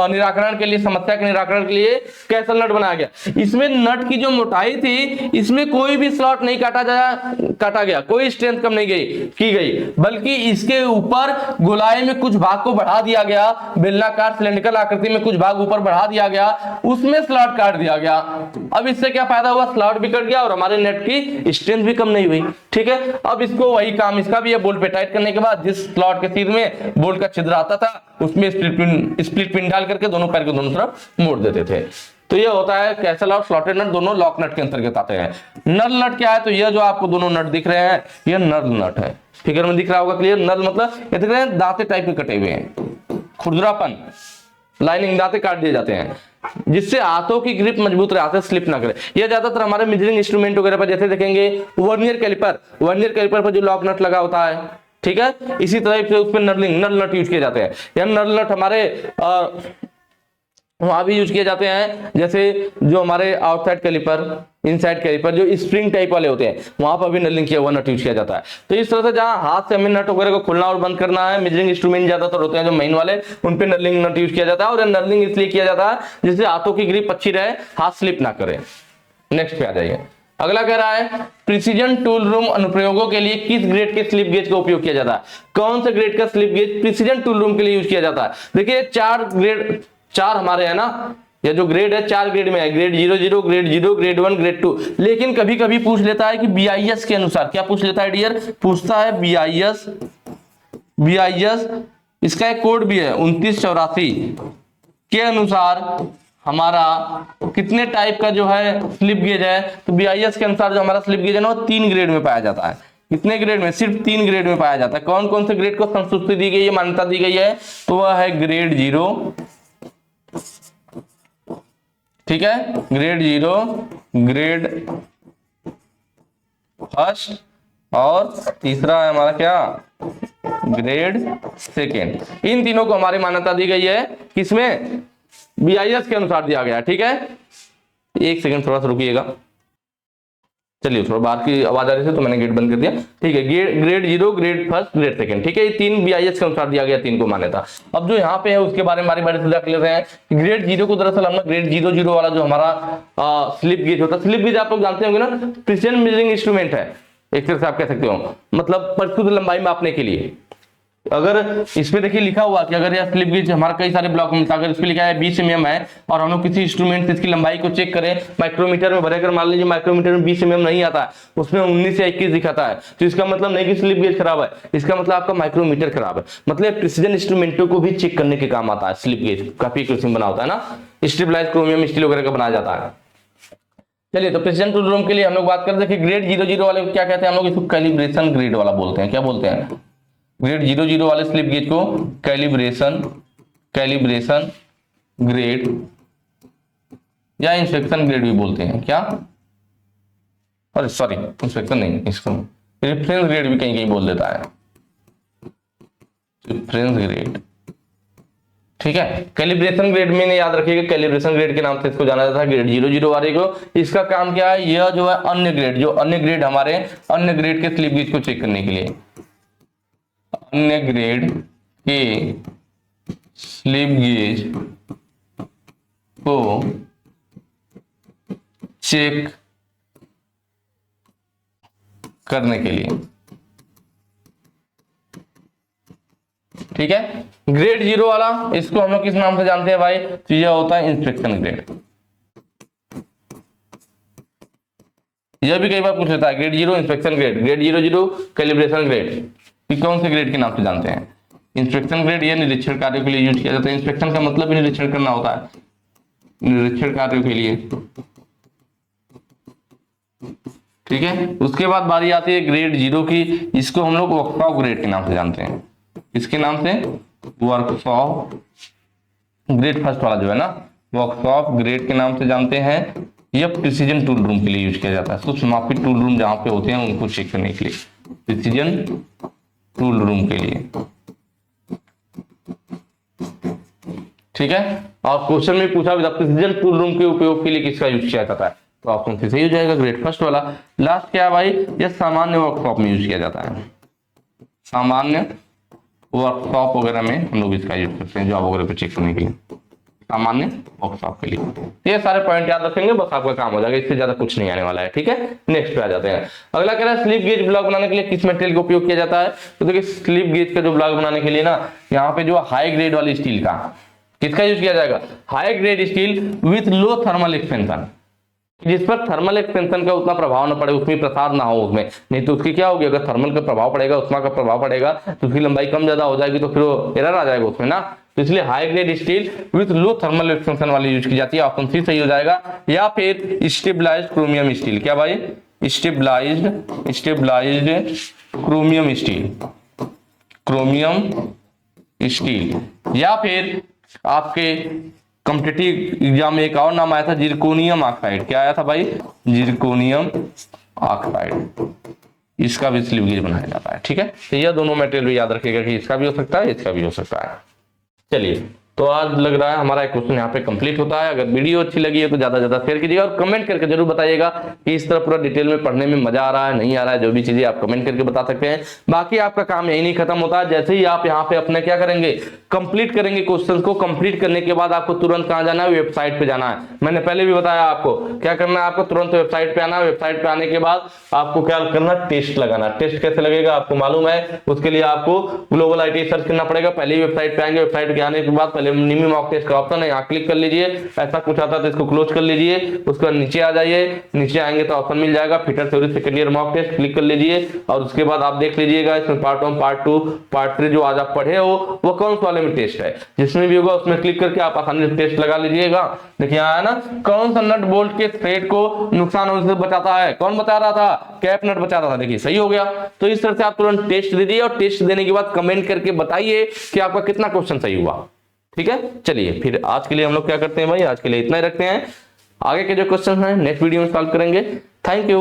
निराकरण के लिए, समस्या के निराकरण के लिए कैसल नट बनाया गया। इसमें नट की जो मोटाई थी, इसमें कोई भी स्लॉट नहीं काटा गया, कोई स्ट्रेंथ कम नहीं की गई, बल्कि इसके ऊपर गोलाई में कुछ भाग को बढ़ा दिया गया, बेलनाकार सिलेंडरिकल आकृति में कुछ भाग ऊपर बढ़ा दिया गया, उसमें स्लॉट काट दिया गया। अब इससे क्या फायदा हुआ, स्लॉट भी कट गया और हमारे नेट की स्ट्रेंथ भी कम नहीं हुई, ठीक है। अब इसको वही काम इसका भी है, बोल्ट पे टाइट करने के बाद जिस स्लॉट के सिर में बोल्ट का छिद्र आता था, उसमें स्प्लिट पिन डाल करके दोनों पैर को दोनों तरफ मोड़ देते थे। तो ये होता है कैसल और स्लॉटेड नट, दोनों लॉक नट के अंतर्गत आते हैं। नल नट क्या है, तो ये जो आपको दोनों नट दिख रहे हैं, ये नल नट है, फिगर में दिख रहा होगा क्लियर। नल मतलब ये दिख रहे हैं दांते टाइप में कटे हुए हैं, खुरदरापन, लाइनिंग दांते काट दिए जाते हैं। जिससे हाथों की ग्रिप मजबूत रहे, हाथ से स्लिप ना करे। यह ज्यादातर हमारे मेजरिंग इंस्ट्रूमेंट वगैरह पर जैसे देखेंगे वर्नियर कैलिपर पर जो लॉक नट लगा होता है, ठीक है, इसी तरह से उस पर नल नट यूज किए जाते हैं। यह नल नट हमारे वहां भी यूज किए जाते हैं, जैसे जो हमारे आउटसाइड कैलिपर, इनसाइड कैलिपर जो स्प्रिंग टाइप वाले होते हैं वहां पर भी नलिंग किया हुआ नट यूज किया जाता है। तो इस तरह से जहां हाथ से हमें नट वगैरह को खोलना और बंद करना है, मेजरिंग इंस्ट्रूमेंट ज्यादातर होते हैं जो मेन वाले, उन पे नलिंग नट यूज किया जाता है। और नलिंग इसलिए किया जाता है जिससे हाथों की ग्रिप अच्छी रहे, हाथ स्लिप ना करे। नेक्स्ट पे आ जाइए। अगला कह रहा है प्रिसीजन टूल रूम अनुप्रयोगों के लिए किस ग्रेड के स्लिप गेज का उपयोग किया जाता है? कौन से ग्रेड का slip gauge precision tool room के लिए यूज किया जाता है? देखिए चार हमारे है ना, ये जो ग्रेड है 4 ग्रेड में है, ग्रेड 00, ग्रेड 0, ग्रेड 1, ग्रेड 2। लेकिन कभी कभी पूछ लेता है कि BIS के अनुसार, क्या पूछ लेता है डियर? पूछता है BIS, इसका एक कोड भी है 2984 के अनुसार हमारा कितने टाइप का जो है स्लिप गेज है। तो BIS के अनुसार जो हमारा स्लिप गेज है ना वो 3 ग्रेड में पाया जाता है। कितने ग्रेड में? सिर्फ 3 ग्रेड में पाया जाता है। कौन कौन से ग्रेड को संतुष्टि दी गई है, मान्यता दी गई है? तो वह है ग्रेड 0, ठीक है, ग्रेड 0, ग्रेड फर्स्ट, और तीसरा है हमारा क्या, ग्रेड सेकेंड। इन तीनों को हमारी मान्यता दी गई है, किसमें? BIS के अनुसार दिया गया, ठीक है। एक सेकंड थोड़ा सा रुकिएगा, चलिए थोड़ा बाहर की आवाज आ रही थी तो मैंने गेट बंद कर दिया, ठीक है। Grade 0, grade first, grade second, ठीक है, ये 3 BIS के अनुसार दिया गया, 3 को मान्यता। अब जो यहाँ पे है उसके बारे में बारी से देख लेते हैं। ग्रेड 0 को दरअसल हम ग्रेड 00 वाला जो हमारा स्लिप गेज होता है, स्लिप गेज आप लोग जानते होंगे ना, प्रिसीजन मेजरिंग इंस्ट्रूमेंट है, एक तरह से आप कह सकते हो, मतलब परिशुद्ध लंबाई मापने के लिए। अगर इस पे देखिए लिखा हुआ कि अगर यह स्लिप गेज हमारा कई सारे ब्लॉक में, अगर इस पे लिखा है 20 mm है और हम लोग किसी इंस्ट्रूमेंट से इसकी लंबाई को चेक करें, माइक्रोमीटर में भरेकर, मान लीजिए माइक्रोमीटर में 20 mm नहीं आता है, उसमें 19 या 21 दिखाता है, तो इसका मतलब नहीं कि स्लिप गेज खराब है, इसका मतलब आपका माइक्रोमीटर खराब है। मतलब प्रिसीजन इंस्ट्रूमेंटों को भी चेक करने के काम आता है स्लिप गेज, काफी क्वेश्चन बना होता है ना, स्टेबलाइज क्रोमियम स्टील वगैरह का बनाया जाता है। चलिए, तो प्रिसीजन टूल रूम के लिए हम लोग बात करते हैं कि ग्रेड 00 वाले को क्या कहते हैं? हम लोग इसको कैलिब्रेशन ग्रेड वाला बोलते हैं। क्या बोलते हैं? ग्रेड 00 वाले स्लिप गेज को कैलिब्रेशन ग्रेड या इंस्पेक्शन ग्रेड भी बोलते हैं। क्या? अरे सॉरी, इंस्पेक्शन नहीं, इसको रेफरेंस ग्रेड भी कहीं कहीं बोल देता है, रेफरेंस ग्रेड, ठीक है। कैलिब्रेशन ग्रेड में याद रखिएगा, कैलिब्रेशन ग्रेड के नाम से इसको जाना जाता है, ग्रेड 00 वाले को। इसका काम क्या है? यह जो है अन्य ग्रेड, जो अन्य ग्रेड हमारे अन्य ग्रेड के स्लिप गेज को चेक करने के लिए, अन्य ग्रेड के स्लिप गेज को चेक करने के लिए, ठीक है। ग्रेड 0 वाला इसको हम लोग किस नाम से जानते हैं भाई? तो यह होता है इंस्पेक्शन ग्रेड। यह भी कई बार पूछ लेता है, grade 0 inspection grade, grade 00 calibration grade, कौन से ग्रेड के नाम से जानते हैं? इंस्पेक्शन ग्रेड यह निरीक्षण कार्यों के लिए यूज किया जाता है। इंस्पेक्शन का मतलब ही निरीक्षण करना होता है, निरीक्षण कार्यों के लिए, ठीक है। उसके बाद बारी आती है ग्रेड 0 की, इसको हम लोग वर्कशॉप ग्रेड के नाम से जानते हैं। इसके नाम से वर्कशॉप ग्रेड फर्स्ट वाला जो है ना, वर्कशॉप ग्रेड के नाम से जानते हैं। यह प्रिसीजन टूल रूम के लिए यूज किया जाता है। सूक्ष्म मापित टूल रूम जहां पे होते हैं उनको चेक करने के लिए, प्रिसीजन टूल रूम के लिए, ठीक है। और क्वेश्चन में पूछा भी था प्रिसीजन टूल रूम के उपयोग के लिए किसका यूज किया जाता है? तो ऑप्शन सी सही हो जाएगा, ग्रेड फर्स्ट वाला। लास्ट क्या है भाई? यह सामान्य वर्कशॉप में यूज किया जाता है, सामान्य वर्कशॉप वगैरह में हम लोग इसका यूज करते हैं, जॉब वगैरह पे चेक करने के लिए, सामान्य वर्कशॉप के लिए। ये सारे पॉइंट याद रखेंगे, बस आपका काम हो जाएगा, इससे ज्यादा कुछ नहीं आने वाला है, ठीक है। नेक्स्ट पे आ जाते हैं। अगला कह रहा है स्लिप गेज ब्लॉक बनाने के लिए किस मटेरियल का उपयोग किया जाता है? तो देखिए स्लिप गेज का जो ब्लॉक बनाने के लिए ना, यहाँ पे जो हाई ग्रेड वाली स्टील का, किसका यूज किया जाएगा? High grade steel with low thermal expansion, जिस पर थर्मल एक्सपेंशन का उतना प्रभाव न पड़े, उसमें प्रसार ना हो उसमें, नहीं तो उसकी क्या होगी? अगर थर्मल का प्रभाव पड़ेगा, उष्मा का प्रभाव पड़ेगा, तो उसकी लंबाई कम ज्यादा हो जाएगी, तो फिर वो एरर आ जाएगा उसमें ना। तो इसलिए high grade steel with low thermal expansion वाली यूज की जाती है, ऑप्शन सी सही हो जाएगा। या फिर स्टेबलाइज्ड क्रोमियम स्टील, क्या भाई? स्टेबलाइज्ड क्रोमियम स्टील, या फिर आपके कॉम्पिटिटिव एग्जाम में एक और नाम आया था जिरकोनियम ऑक्साइड। क्या आया था भाई? Zirconium oxide. इसका भी स्लीव गेज बनाया जाता है। ठीक है, तो यह दोनों मटेरियल याद रखिएगा कि इसका भी हो सकता है, इसका भी हो सकता है। चलिए, तो आज लग रहा है हमारा एक क्वेश्चन यहाँ पे कंप्लीट होता है। अगर वीडियो अच्छी लगी है तो ज्यादा से ज्यादा शेयर कीजिएगा और कमेंट करके जरूर बताइएगा कि इस तरह पूरा डिटेल में पढ़ने में मजा आ रहा है, नहीं आ रहा है। जो भी चीजें आप कमेंट करके बता सकते हैं। बाकी आपका काम यही नहीं खत्म होता, जैसे ही आप यहाँ पे अपने क्या करेंगे, कंप्लीट करेंगे क्वेश्चन को। कंप्लीट करने के बाद आपको तुरंत कहाँ जाना है? वेबसाइट पे जाना है। मैंने पहले भी बताया आपको क्या करना है, आपको तुरंत वेबसाइट पे आना है। वेबसाइट पे आने के बाद आपको क्या करना? टेस्ट लगाना। टेस्ट कैसे लगेगा आपको मालूम है? उसके लिए आपको ग्लोबल आईटी सर्च करना पड़ेगा। पहले ही वेबसाइट पे आएंगे, वेबसाइट पे आने के बाद पहले निमी मॉक टेस्ट का ऑप्शन है, यहाँ क्लिक कर लीजिए। ऐसा कुछ आता है तो इसको क्लोज कर लीजिए। उसके बाद नीचे आ जाइए, नीचे आएंगे तो ऑप्शन मिल जाएगा fitter theory second year mock test, click कर लीजिए। और उसके बाद आप देख लीजिएगा इसमें पार्ट 1, पार्ट 2, पार्ट 3 जो आज आप पढ़े हो वो कौन सा वाले में टेस्ट है। जिसमें भी होगा उसमें क्लिक करके आप आसानी से टेस्ट लगा लीजिएगा। देखिए यहाँ है ना, कौन सा नट बोल्ट के थ्रेड को नुकसान होने से बचाता है? कौन बता रहा था? कैप नट बचा रहा था। देखिए सही हो गया। तो इस तरह से आप तुरंत टेस्ट दे दिए और टेस्ट देने के बाद कमेंट करके बताइए कि आपका कितना क्वेश्चन सही हुआ। ठीक है, चलिए फिर आज के लिए हम लोग क्या करते हैं भाई, आज के लिए इतना ही रखते हैं। आगे के जो क्वेश्चन हैं नेक्स्ट वीडियो में सॉल्व करेंगे। Thank you.